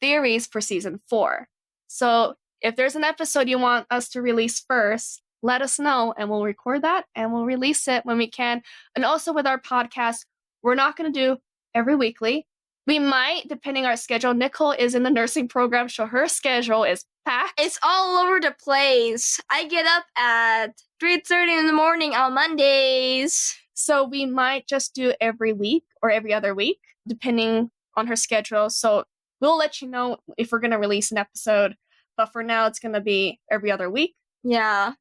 theories for season 4. So if there's an episode you want us to release first, let us know and we'll record that and we'll release it when we can. And also with our podcast, we're not going to do every weekly. We might, depending on our schedule. Nicole is in the nursing program, so her schedule is packed. It's all over the place. I get up at 3:30 in the morning on Mondays. So we might just do every week or every other week, depending on her schedule. So we'll let you know if we're going to release an episode. But for now, it's going to be every other week. Yeah.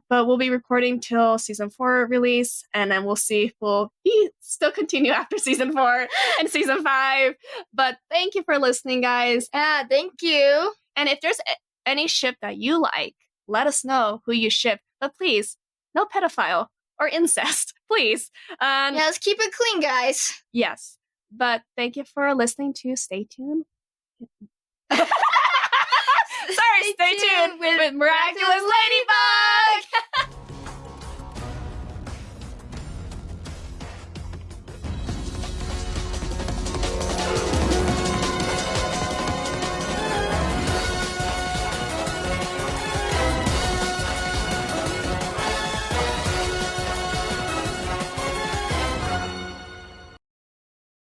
But we'll be recording till season 4 release, and then we'll see if we'll still continue after season 4 and season 5. But thank you for listening, guys. Yeah, thank you. And if there's any ship that you like, let us know who you ship. But please, no pedophile or incest, please. Yeah, let's keep it clean, guys. Yes. But thank you for listening to Stay Tuned. Sorry, stay tuned with Miraculous Ladybug.